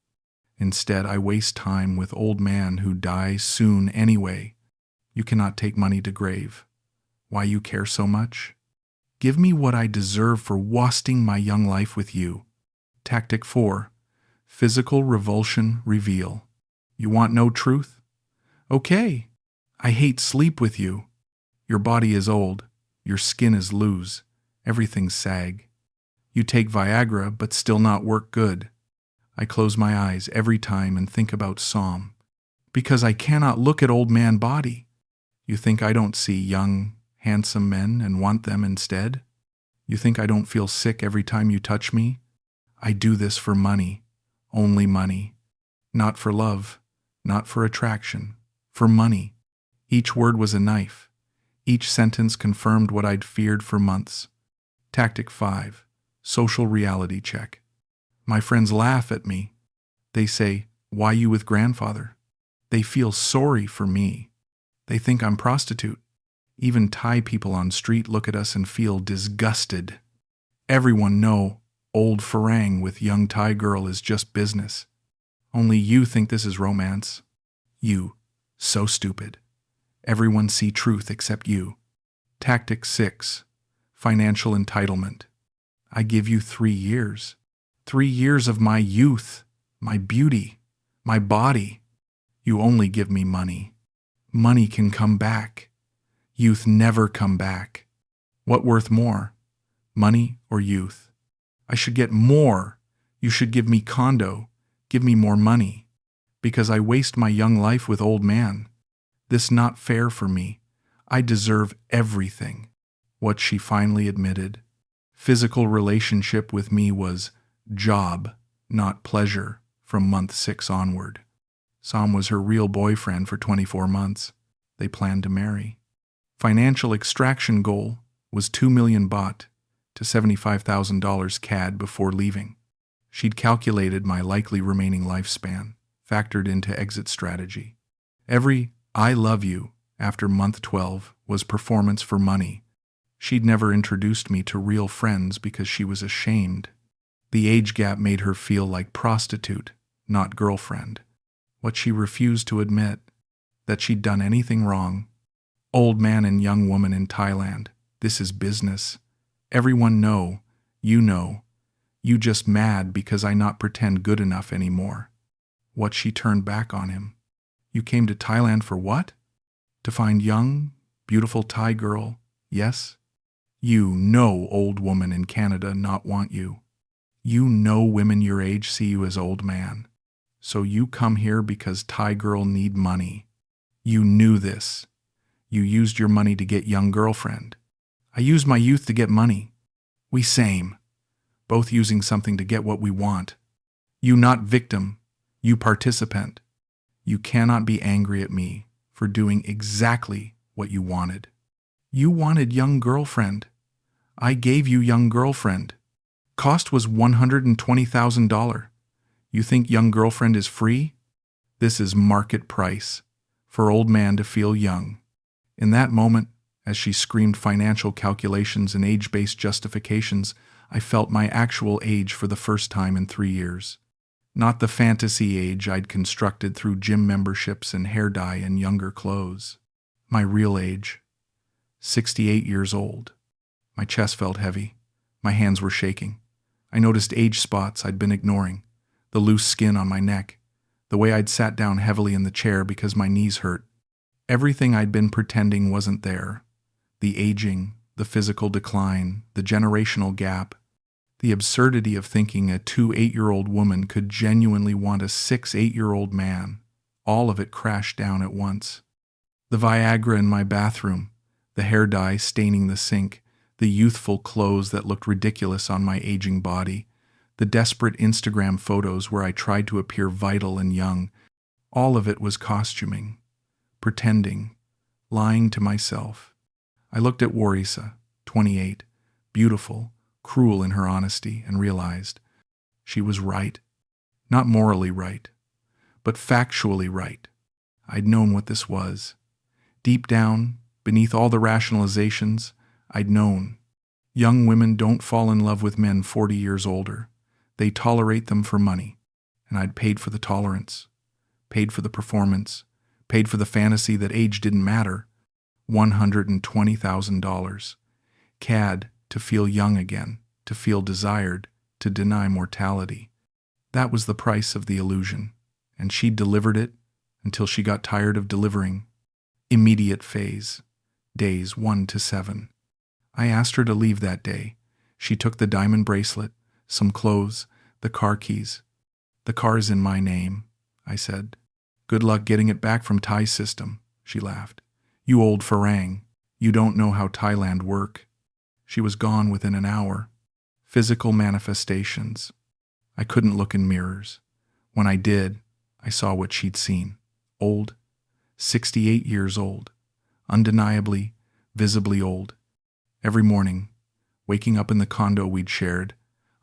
Speaker 1: Instead, I waste time with old man who dies soon anyway. You cannot take money to grave. Why you care so much? Give me what I deserve for wasting my young life with you. Tactic 4. Physical revulsion reveal. You want no truth? Okay. I hate sleep with you. Your body is old. Your skin is loose. Everything's sag. You take Viagra but still not work good. I close my eyes every time and think about Som. Because I cannot look at old man body. You think I don't see young, handsome men and want them instead? You think I don't feel sick every time you touch me? I do this for money. Only money. Not for love. Not for attraction. For money. Each word was a knife. Each sentence confirmed what I'd feared for months. Tactic 5. Social reality check. My friends laugh at me. They say, why you with grandfather? They feel sorry for me. They think I'm prostitute. Even Thai people on street look at us and feel disgusted. Everyone know old farang with young Thai girl is just business. Only you think this is romance. You, so stupid. Everyone see truth except you. Tactic 6. Financial entitlement. I give you 3 years. 3 years of my youth, my beauty, my body. You only give me money. Money can come back. Youth never come back. What worth more? Money or youth? I should get more. You should give me condo. Give me more money. Because I waste my young life with old man. This not fair for me. I deserve everything. What she finally admitted. Physical relationship with me was job, not pleasure, from month 6 onward. Som was her real boyfriend for 24 months. They planned to marry. Financial extraction goal was 2 million baht to $75,000 CAD before leaving. She'd calculated my likely remaining lifespan, factored into exit strategy. Every I love you after month 12 was performance for money. She'd never introduced me to real friends because she was ashamed. The age gap made her feel like prostitute, not girlfriend. What she refused to admit. that she'd done anything wrong. Old man and young woman in Thailand. This is business. Everyone know. You just mad because I not pretend good enough anymore. What she turned back on him. You came to Thailand for what? To find young, beautiful Thai girl, yes? You know old woman in Canada not want you. You know women your age see you as old man. So you come here because Thai girl need money. You knew this. You used your money to get young girlfriend. I used my youth to get money. We same. Both using something to get what we want. You not victim. You participant. You cannot be angry at me for doing exactly what you wanted. You wanted young girlfriend. I gave you young girlfriend. Cost was $120,000. You think young girlfriend is free? This is market price for old man to feel young. In that moment, as she screamed financial calculations and age-based justifications, I felt my actual age for the first time in 3 years. Not the fantasy age I'd constructed through gym memberships and hair dye and younger clothes. My real age. 68 years old. My chest felt heavy. My hands were shaking. I noticed age spots I'd been ignoring. The loose skin on my neck. The way I'd sat down heavily in the chair because my knees hurt. Everything I'd been pretending wasn't there. The aging, the physical decline, the generational gap. The absurdity of thinking a 8-year-old woman could genuinely want a 8-year-old man. All of it crashed down at once. The Viagra in my bathroom, the hair dye staining the sink, the youthful clothes that looked ridiculous on my aging body, the desperate Instagram photos where I tried to appear vital and young. All of it was costuming, pretending, lying to myself. I looked at Warisa, 28, beautiful, cruel in her honesty, and realized she was right. Not morally right, but factually right. I'd known what this was. Deep down, beneath all the rationalizations, I'd known. Young women don't fall in love with men 40 years older. They tolerate them for money. And I'd paid for the tolerance, paid for the performance, paid for the fantasy that age didn't matter. $120,000. CAD to feel young again, to feel desired, to deny mortality. That was the price of the illusion, and she delivered it until she got tired of delivering. Immediate phase, days 1 to 7. I asked her to leave that day. She took the diamond bracelet, some clothes, the car keys. The car is in my name, I said. Good luck getting it back from Thai system, she laughed. You old farang, you don't know how Thailand work. She was gone within an hour. Physical manifestations. I couldn't look in mirrors. When I did, I saw what she'd seen. Old, 68 years old. Undeniably, visibly old. Every morning, waking up in the condo we'd shared,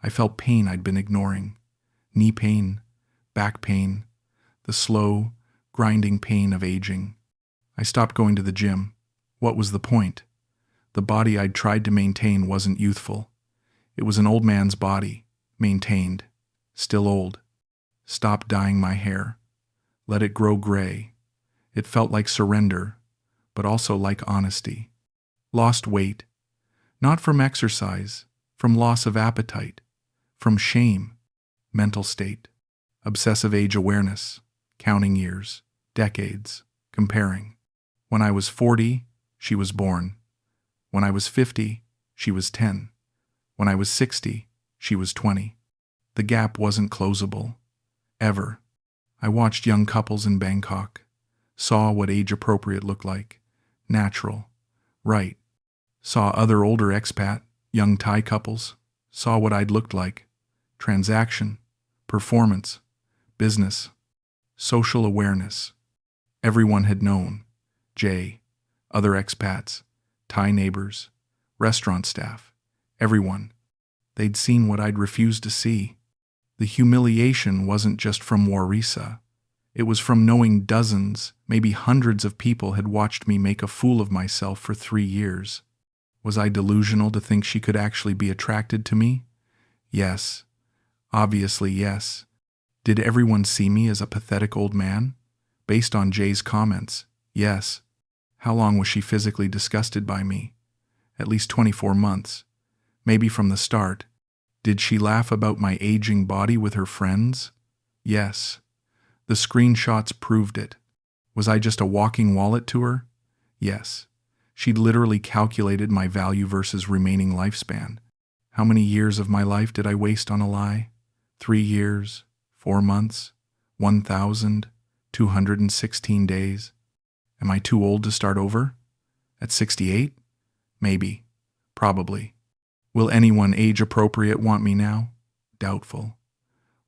Speaker 1: I felt pain I'd been ignoring. Knee pain, back pain, the slow, grinding pain of aging. I stopped going to the gym. What was the point? The body I'd tried to maintain wasn't youthful. It was an old man's body, maintained, still old. Stopped dyeing my hair. Let it grow gray. It felt like surrender, but also like honesty. Lost weight. Not from exercise, from loss of appetite, from shame, mental state, obsessive age awareness, counting years, decades, comparing. When I was 40, she was born. When I was 50, she was 10. When I was 60, she was 20. The gap wasn't closable. Ever. I watched young couples in Bangkok, saw what age-appropriate looked like, natural, right. Saw other older expat, young Thai couples, saw what I'd looked like, transaction, performance, business, social awareness. Everyone had known. Jay, other expats, Thai neighbors, restaurant staff, everyone. They'd seen what I'd refused to see. The humiliation wasn't just from Warisa. It was from knowing dozens, maybe hundreds of people had watched me make a fool of myself for 3 years. Was I delusional to think she could actually be attracted to me? Yes. Obviously, yes. Did everyone see me as a pathetic old man? Based on Jay's comments, Yes. How long was she physically disgusted by me? At least 24 months. Maybe from the start. Did she laugh about my aging body with her friends? Yes. The screenshots proved it. Was I just a walking wallet to her? Yes. She'd literally calculated my value versus remaining lifespan. How many years of my life did I waste on a lie? 3 years, 4 months, 1,216 days. Am I too old to start over? At 68? Maybe. Probably. Will anyone age-appropriate want me now? Doubtful.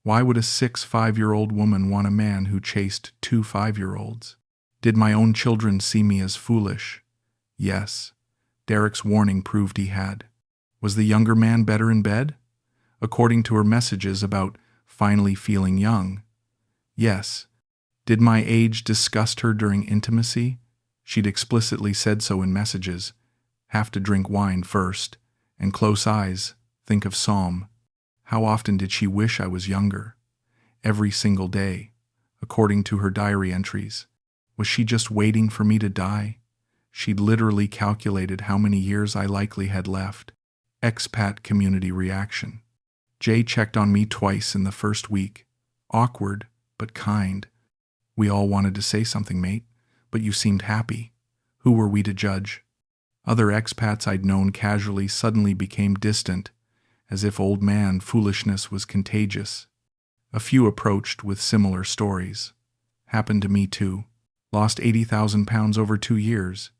Speaker 1: Why would a 5-year-old woman want a man who chased 2 5-year-olds? Did my own children see me as foolish? Yes. Derek's warning proved he had. Was the younger man better in bed? According to her messages about finally feeling young. Yes. Did my age disgust her during intimacy? She'd explicitly said so in messages. Have to drink wine first. And close eyes, think of Psalm. How often did she wish I was younger? Every single day, according to her diary entries. Was she just waiting for me to die? She'd literally calculated how many years I likely had left. Expat community reaction. Jay checked on me twice in the first week. Awkward, but kind. We all wanted to say something, mate, but you seemed happy. Who were we to judge? Other expats I'd known casually suddenly became distant, as if old man foolishness was contagious. A few approached with similar stories. Happened to me too. Lost 80,000 pounds over 2 years.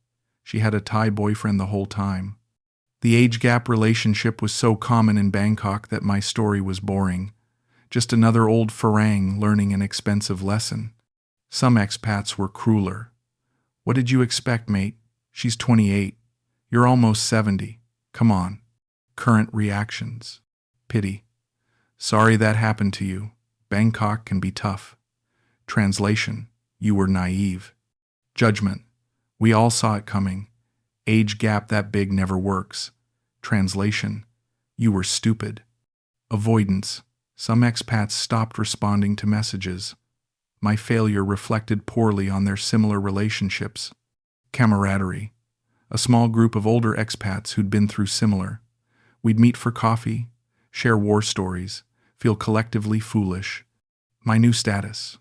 Speaker 1: She had a Thai boyfriend the whole time. The age gap relationship was so common in Bangkok that my story was boring. Just another old farang learning an expensive lesson. Some expats were crueler. What did you expect, mate? She's 28. You're almost 70. Come on. Current reactions. Pity. Sorry that happened to you. Bangkok can be tough. Translation. You were naive. Judgment. We all saw it coming. Age gap that big never works. Translation. You were stupid. Avoidance. Some expats stopped responding to messages. My failure reflected poorly on their similar relationships. Camaraderie. A small group of older expats who'd been through similar. We'd meet for coffee, share war stories, feel collectively foolish. My new status.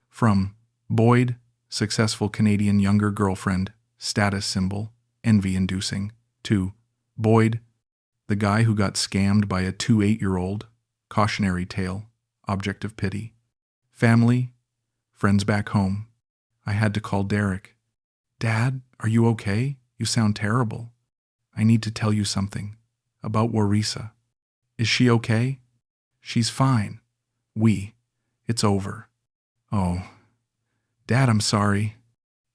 Speaker 1: From Boyd, successful Canadian younger girlfriend, status symbol, envy-inducing, to Boyd, the guy who got scammed by a 2 8-year-old, cautionary tale, object of pity. Family, friends back home. I had to call Derek. Dad, are you okay? You sound terrible. I need to tell you something. About Warisa. Is she okay? She's fine. It's over. Oh. Dad, I'm sorry.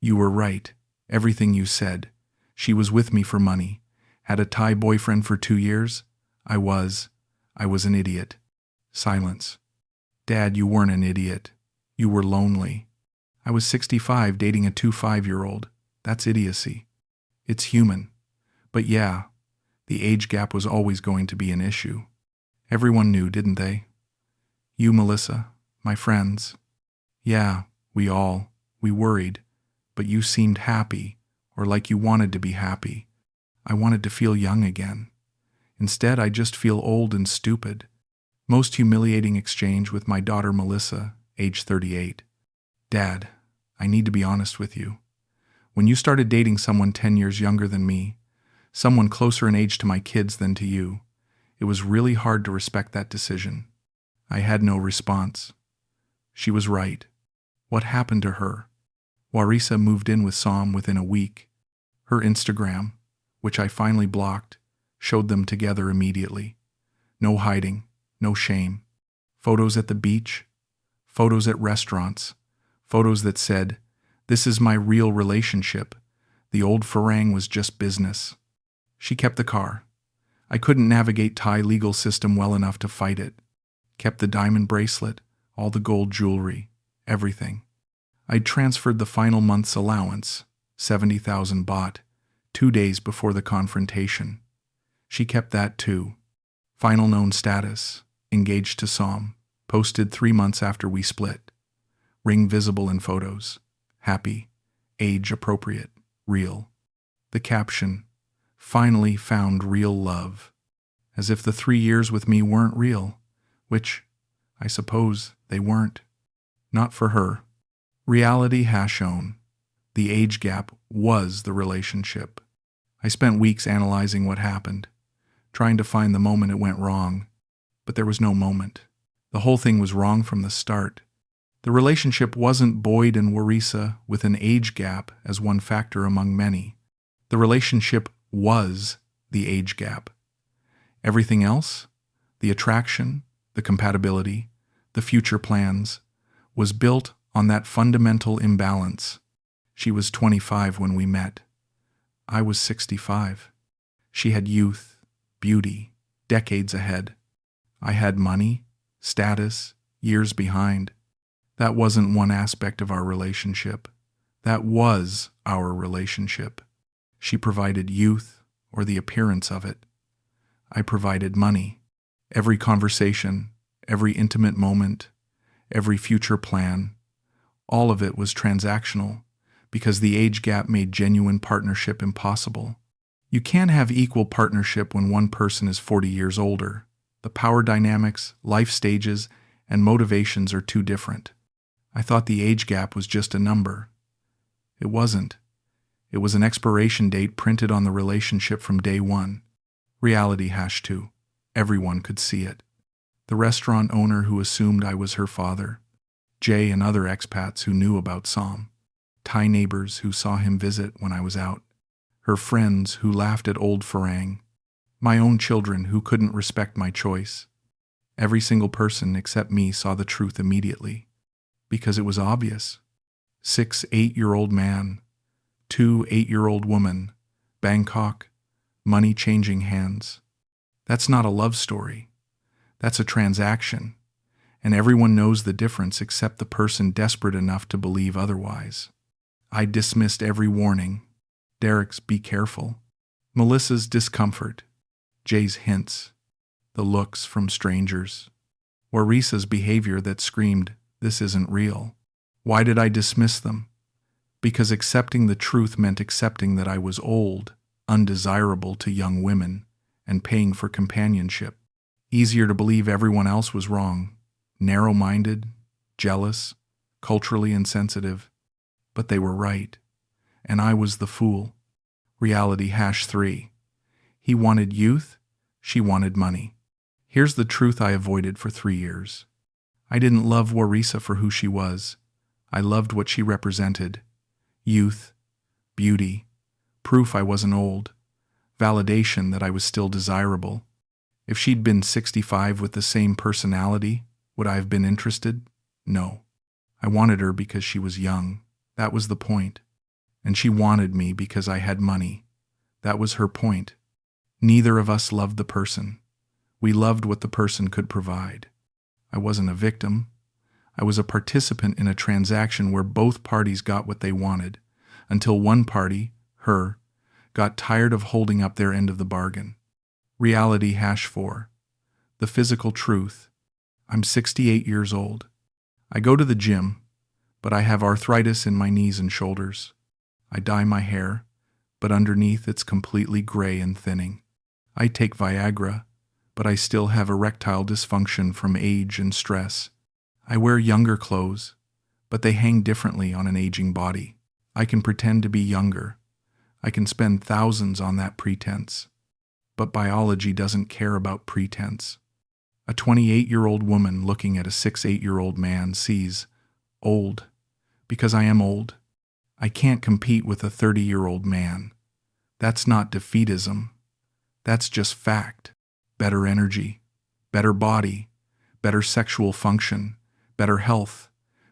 Speaker 1: You were right. Everything you said. She was with me for money. Had a Thai boyfriend for 2 years. I was an idiot. Silence. Dad, you weren't an idiot. You were lonely. I was 65 dating a 2 5-year-old. That's idiocy. It's human. But yeah, the age gap was always going to be an issue. Everyone knew, didn't they? You, Melissa, my friends. Yeah, we worried. But you seemed happy, or like you wanted to be happy. I wanted to feel young again. Instead, I just feel old and stupid. Most humiliating exchange with my daughter Melissa, age 38. Dad, I need to be honest with you. When you started dating someone 10 years younger than me, someone closer in age to my kids than to you, it was really hard to respect that decision. I had no response. She was right. What happened to her? Warisa moved in with Sam within a week. Her Instagram, which I finally blocked, showed them together immediately. No hiding, no shame. Photos at the beach, photos at restaurants, photos that said, "This is my real relationship. The old farang was just business." She kept the car. I couldn't navigate Thai legal system well enough to fight it. Kept the diamond bracelet, all the gold jewelry, everything. I'd transferred the final month's allowance, 70,000 baht, 2 days before the confrontation. She kept that too. Final known status, engaged to Sam, posted 3 months after we split. Ring visible in photos. Happy. age appropriate, real. The caption, finally found real love. As if the 3 years with me weren't real, which, I suppose, they weren't. Not for her. Reality has shown. The age gap was the relationship. I spent weeks analyzing what happened, trying to find the moment it went wrong, but there was no moment. The whole thing was wrong from the start. The relationship wasn't Boyd and Warisa with an age gap as one factor among many. The relationship was the age gap. Everything else, the attraction, the compatibility, the future plans, was built on that fundamental imbalance. She was 25 when we met. I was 65. She had youth, beauty, decades ahead. I had money, status, years behind. That wasn't one aspect of our relationship. That was our relationship. She provided youth, or the appearance of it. I provided money. Every conversation, every intimate moment, every future plan, all of it was transactional because the age gap made genuine partnership impossible. You can't have equal partnership when one person is 40 years older. The power dynamics, life stages, and motivations are too different. I thought the age gap was just a number. It wasn't. It was an expiration date printed on the relationship from day one. Reality #2. Everyone could see it. The restaurant owner who assumed I was her father. Jay and other expats who knew about Sam. Thai neighbors who saw him visit when I was out. Her friends who laughed at old Farang. My own children who couldn't respect my choice. Every single person except me saw the truth immediately. Because it was obvious. 6 8-year-old man, 2 8-year-old woman, Bangkok, money changing hands. That's not a love story. That's a transaction. And everyone knows the difference except the person desperate enough to believe otherwise. I dismissed every warning. Derek's be careful. Melissa's discomfort. Jay's hints. The looks from strangers. Warisa's behavior that screamed, "This isn't real." Why did I dismiss them? Because accepting the truth meant accepting that I was old, undesirable to young women, and paying for companionship. Easier to believe everyone else was wrong, narrow-minded, jealous, culturally insensitive. But they were right, and I was the fool. Reality #3. He wanted youth, she wanted money. Here's the truth I avoided for 3 years. I didn't love Warisa for who she was. I loved what she represented. Youth, beauty, proof I wasn't old, validation that I was still desirable. If she'd been 65 with the same personality, would I have been interested? No. I wanted her because she was young. That was the point. And she wanted me because I had money. That was her point. Neither of us loved the person. We loved what the person could provide. I wasn't a victim. I was a participant in a transaction where both parties got what they wanted, until one party, her, got tired of holding up their end of the bargain. Reality #4. The physical truth. I'm 68 years old. I go to the gym, but I have arthritis in my knees and shoulders. I dye my hair, but underneath it's completely gray and thinning. I take Viagra, but I still have erectile dysfunction from age and stress. I wear younger clothes, but they hang differently on an aging body. I can pretend to be younger. I can spend thousands on that pretense. But biology doesn't care about pretense. A 28-year-old woman looking at a 6 8-year-old man sees old, because I am old. I can't compete with a 30-year-old man. That's not defeatism. That's just fact. Better energy, better body, better sexual function, better health,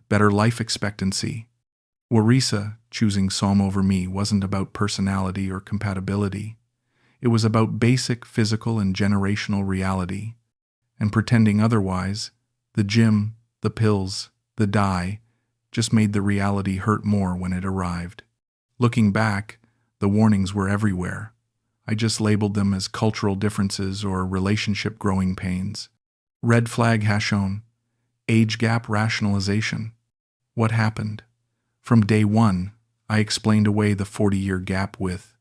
Speaker 1: better life expectancy. Warisa choosing Som over me wasn't about personality or compatibility. It was about basic physical and generational reality. And pretending otherwise, the gym, the pills, the dye, just made the reality hurt more when it arrived. Looking back, the warnings were everywhere. I just labeled them as cultural differences or relationship growing pains. Red flag #, age gap rationalization. What happened? From day one, I explained away the 40-year gap with,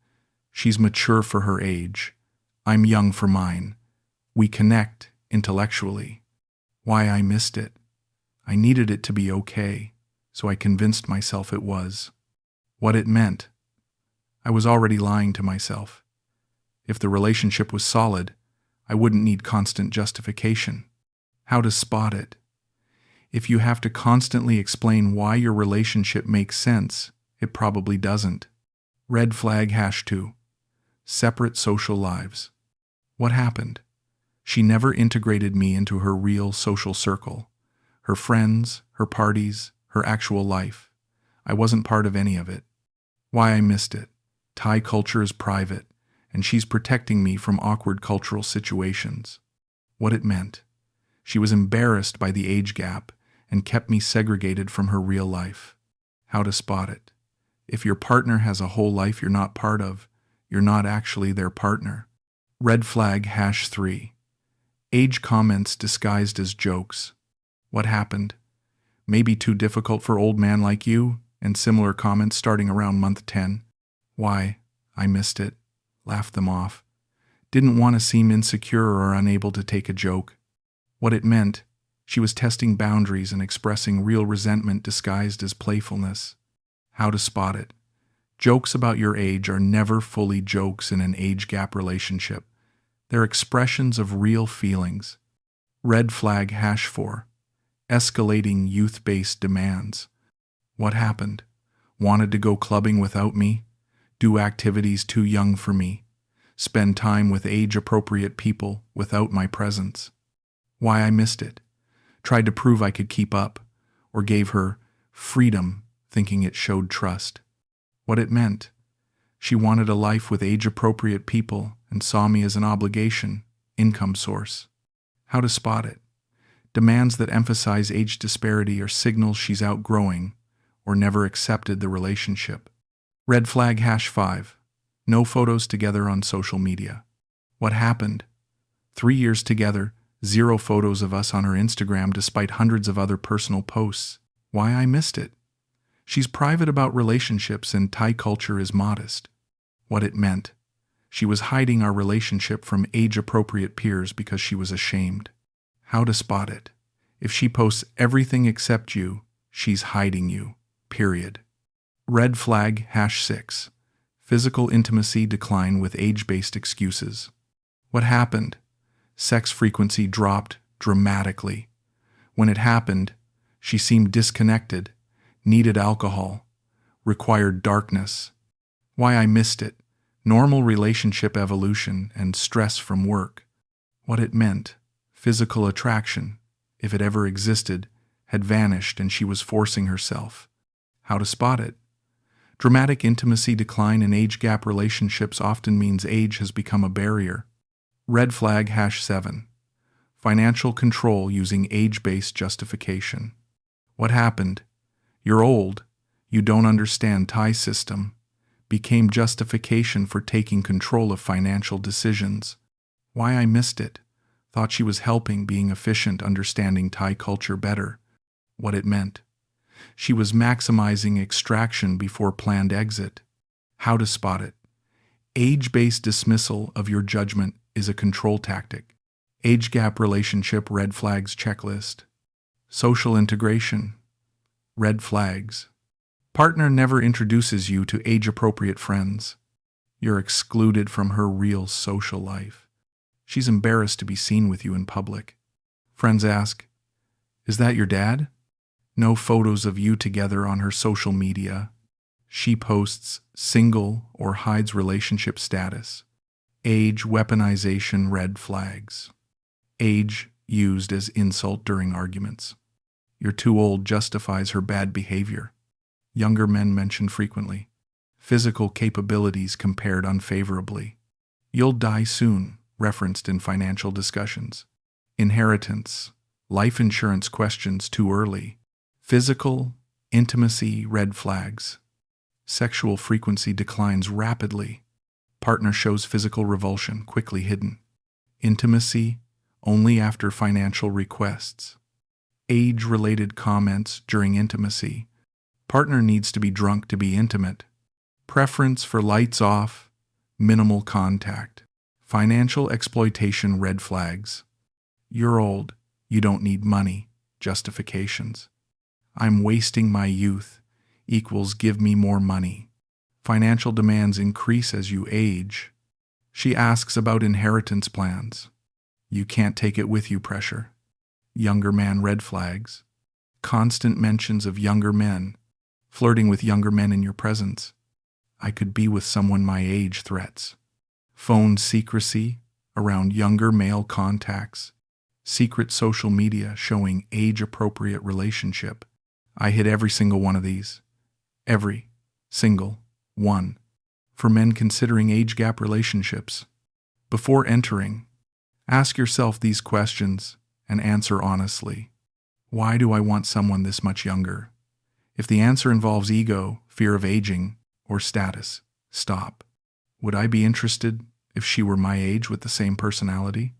Speaker 1: "She's mature for her age. I'm young for mine. We connect intellectually." Why I missed it. I needed it to be okay, so I convinced myself it was. What it meant. I was already lying to myself. If the relationship was solid, I wouldn't need constant justification. How to spot it. If you have to constantly explain why your relationship makes sense, it probably doesn't. Red flag #2. Separate social lives. What happened? She never integrated me into her real social circle. Her friends, her parties, her actual life. I wasn't part of any of it. Why I missed it. Thai culture is private, and she's protecting me from awkward cultural situations. What it meant. She was embarrassed by the age gap and kept me segregated from her real life. How to spot it. If your partner has a whole life you're not part of, you're not actually their partner. Red flag #3. Age comments disguised as jokes. What happened? Maybe too difficult for old man like you, and similar comments starting around month 10. Why? I missed it. Laughed them off. Didn't want to seem insecure or unable to take a joke. What it meant, she was testing boundaries and expressing real resentment disguised as playfulness. How to spot it. Jokes about your age are never fully jokes in an age gap relationship. They're expressions of real feelings. Red flag #4. Escalating youth-based demands. What happened? Wanted to go clubbing without me? Do activities too young for me? Spend time with age-appropriate people without my presence? Why I missed it. Tried to prove I could keep up, or gave her freedom thinking it showed trust. What it meant. She wanted a life with age-appropriate people and saw me as an obligation, income source. How to spot it. Demands that emphasize age disparity are signals she's outgrowing or never accepted the relationship. Red flag #5. No photos together on social media. What happened? 3 years together, 0 photos of us on her Instagram despite hundreds of other personal posts. Why I missed it. She's private about relationships and Thai culture is modest. What it meant. She was hiding our relationship from age-appropriate peers because she was ashamed. How to spot it. If she posts everything except you, she's hiding you. Period. Red flag #6. Physical intimacy decline with age-based excuses. What happened? Sex frequency dropped dramatically. When it happened, she seemed disconnected, needed alcohol, required darkness. Why I missed it. Normal relationship evolution and stress from work. What it meant. Physical attraction, if it ever existed, had vanished and she was forcing herself. How to spot it. Dramatic intimacy decline in age gap relationships often means age has become a barrier. Red flag #7. Financial control using age-based justification. What happened? You're old. You don't understand Thai system. Became justification for taking control of financial decisions. Why I missed it. Thought she was helping, being efficient, understanding Thai culture better. What it meant. She was maximizing extraction before planned exit. How to spot it. Age-based dismissal of your judgment is a control tactic. Age gap relationship red flags checklist. Social integration. Red flags. Partner never introduces you to age-appropriate friends. You're excluded from her real social life. She's embarrassed to be seen with you in public. Friends ask, "Is that your dad?" No photos of you together on her social media. She posts single or hides relationship status. Age weaponization red flags. Age used as insult during arguments. You're too old justifies her bad behavior. Younger men mentioned frequently. Physical capabilities compared unfavorably. You'll die soon, referenced in financial discussions. Inheritance. Life insurance questions too early. Physical, intimacy red flags. Sexual frequency declines rapidly. Partner shows physical revulsion, quickly hidden. Intimacy only after financial requests. Age-related comments during intimacy. Partner needs to be drunk to be intimate. Preference for lights off, minimal contact. Financial exploitation red flags. You're old. You don't need money. Justifications. I'm wasting my youth equals give me more money. Financial demands increase as you age. She asks about inheritance plans. You can't take it with you pressure. Younger man red flags. Constant mentions of younger men. Flirting with younger men in your presence. I could be with someone my age threats. Phone secrecy around younger male contacts. Secret social media showing age-appropriate relationship. I hit every single one of these. Every single one. For men considering age gap relationships. Before entering, ask yourself these questions and answer honestly. Why do I want someone this much younger? If the answer involves ego, fear of aging, or status, stop. Would I be interested if she were my age with the same personality?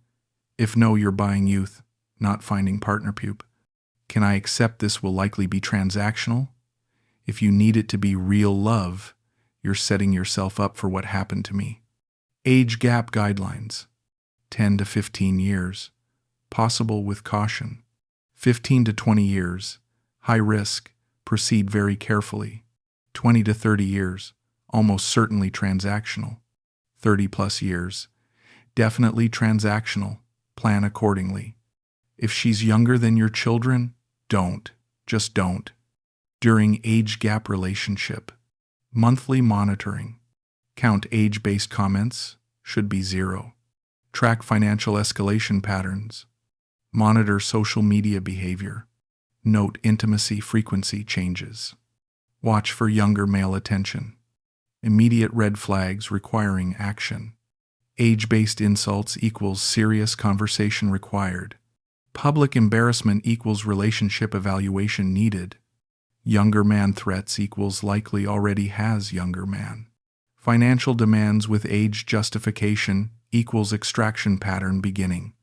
Speaker 1: If no, you're buying youth, not finding partner pupe. Can I accept this will likely be transactional? If you need it to be real love, you're setting yourself up for what happened to me. Age gap guidelines. 10 to 15 years. Possible with caution. 15 to 20 years. High risk. Proceed very carefully. 20 to 30 years. Almost certainly transactional. 30 plus years. Definitely transactional. Plan accordingly. If she's younger than your children, don't. Just don't. During age gap relationship. Monthly monitoring. Count age-based comments. Should be 0. Track financial escalation patterns. Monitor social media behavior. Note intimacy frequency changes. Watch for younger male attention. Immediate red flags requiring action. Age-based insults equals serious conversation required. Public embarrassment equals relationship evaluation needed. Younger man threats equals likely already has younger man. Financial demands with age justification equals extraction pattern beginning.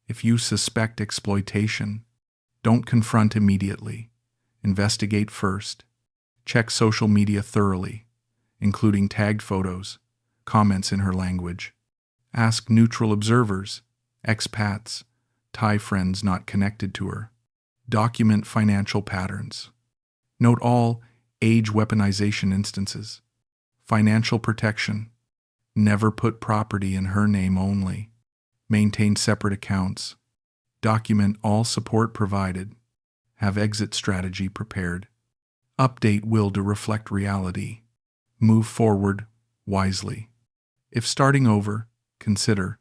Speaker 1: If you suspect exploitation, don't confront immediately. Investigate first. Check social media thoroughly, including tagged photos, comments in her language. Ask neutral observers, expats, Thai friends not connected to her. Document financial patterns. Note all age weaponization instances. Financial protection. Never put property in her name only. Maintain separate accounts. Document all support provided. Have exit strategy prepared. Update will to reflect reality. Move forward wisely. If starting over, consider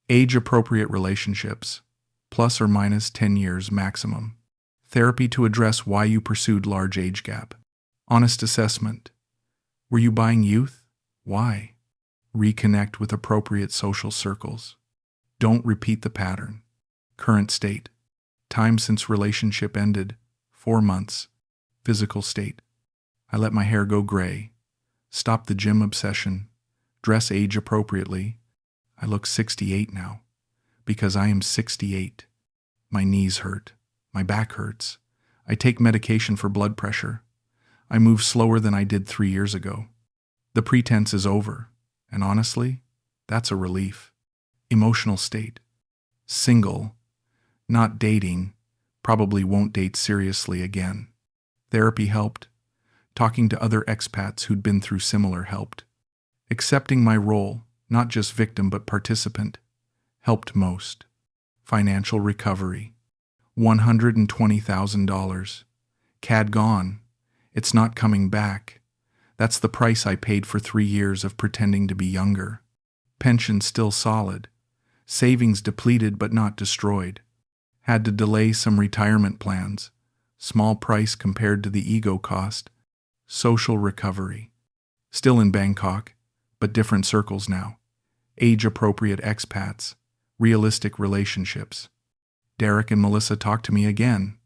Speaker 1: age-appropriate relationships, plus or minus 10 years maximum. Therapy to address why you pursued large age gap. Honest assessment. Were you buying youth? Why? Reconnect with appropriate social circles. Don't repeat the pattern. Current state. Time since relationship ended, 4 months. Physical state. I let my hair go gray. Stop the gym obsession. Dress age appropriately. I look 68 now. Because I am 68. My knees hurt. My back hurts. I take medication for blood pressure. I move slower than I did 3 years ago. The pretense is over. And honestly, that's a relief. Emotional state. Single. Not dating. Probably won't date seriously again. Therapy helped. Talking to other expats who'd been through similar helped. Accepting my role, not just victim but participant, helped most. Financial recovery. $120,000. CAD gone. It's not coming back. That's the price I paid for 3 years of pretending to be younger. Pension still solid. Savings depleted but not destroyed. Had to delay some retirement plans. Small price compared to the ego cost. Social recovery. Still in Bangkok, but different circles now. Age-appropriate expats. Realistic relationships. Derek and Melissa talked to me again.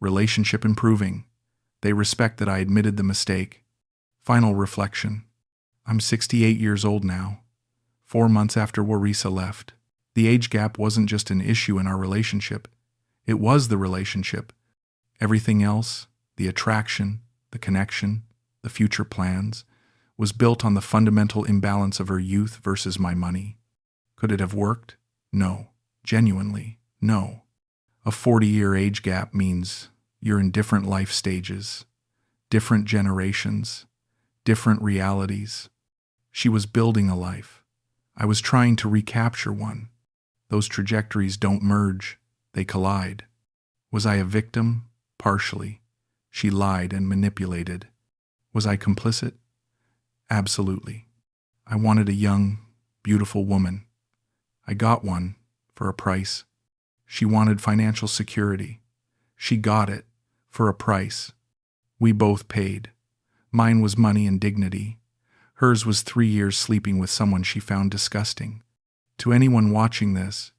Speaker 1: Relationship improving. They respect that I admitted the mistake. Final reflection. I'm 68 years old now. 4 months after Warisa left. The age gap wasn't just an issue in our relationship. It was the relationship. Everything else, the attraction, the connection, the future plans, was built on the fundamental imbalance of her youth versus my money. Could it have worked? No. Genuinely, no. A 40-year age gap means you're in different life stages, different generations, different realities. She was building a life. I was trying to recapture one. Those trajectories don't merge, they collide. Was I a victim? Partially. She lied and manipulated. Was I complicit? Absolutely. I wanted a young, beautiful woman. I got one for a price. She wanted financial security. She got it for a price. We both paid. Mine was money and dignity. Hers was 3 years sleeping with someone she found disgusting. To anyone watching this,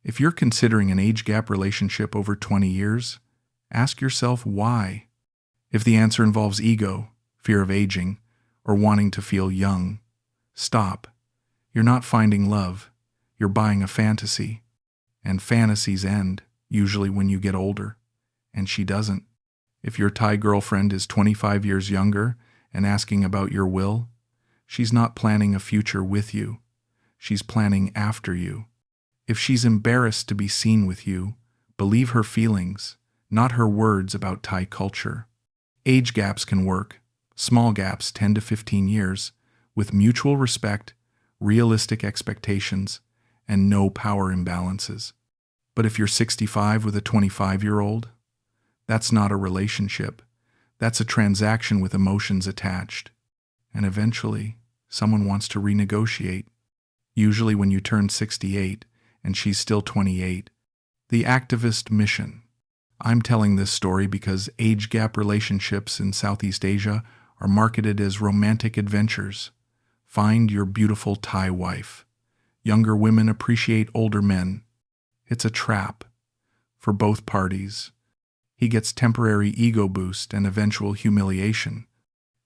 Speaker 1: if you're considering an age gap relationship over 20 years, ask yourself why. If the answer involves ego, fear of aging, or wanting to feel young, stop. You're not finding love. You're buying a fantasy. And fantasies end, usually when you get older. And she doesn't. If your Thai girlfriend is 25 years younger and asking about your will, she's not planning a future with you. She's planning after you. If she's embarrassed to be seen with you, believe her feelings, not her words about Thai culture. Age gaps can work, small gaps 10 to 15 years, with mutual respect, realistic expectations, and no power imbalances. But if you're 65 with a 25-year-old, that's not a relationship. That's a transaction with emotions attached. And eventually, someone wants to renegotiate. Usually when you turn 68 and she's still 28. The activist mission. I'm telling this story because age gap relationships in Southeast Asia are marketed as romantic adventures. Find your beautiful Thai wife. Younger women appreciate older men. It's a trap for both parties. He gets temporary ego boost and eventual humiliation.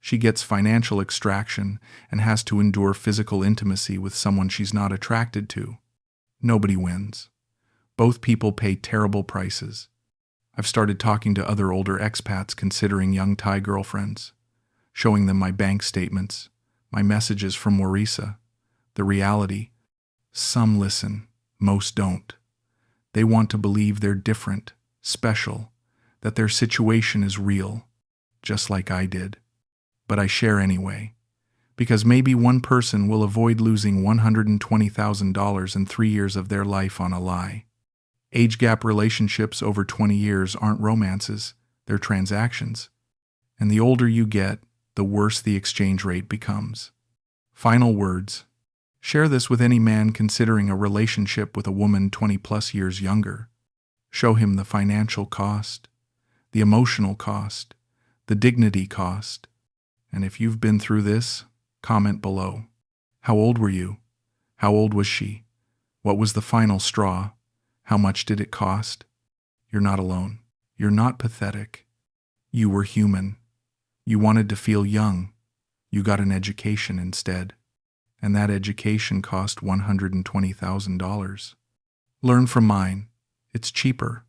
Speaker 1: She gets financial extraction and has to endure physical intimacy with someone she's not attracted to. Nobody wins. Both people pay terrible prices. I've started talking to other older expats considering young Thai girlfriends, showing them my bank statements, my messages from Warisa. The reality: some listen, most don't. They want to believe they're different, special, that their situation is real, just like I did. But I share anyway, because maybe one person will avoid losing $120,000 in 3 years of their life on a lie. Age gap relationships over 20 years aren't romances, they're transactions. And the older you get, the worse the exchange rate becomes. Final words. Share this with any man considering a relationship with a woman 20+ years younger. Show him the financial cost, the emotional cost, the dignity cost. And if you've been through this, comment below. How old were you? How old was she? What was the final straw? How much did it cost? You're not alone. You're not pathetic. You were human. You wanted to feel young. You got an education instead. And that education cost $120,000. Learn from mine. It's cheaper.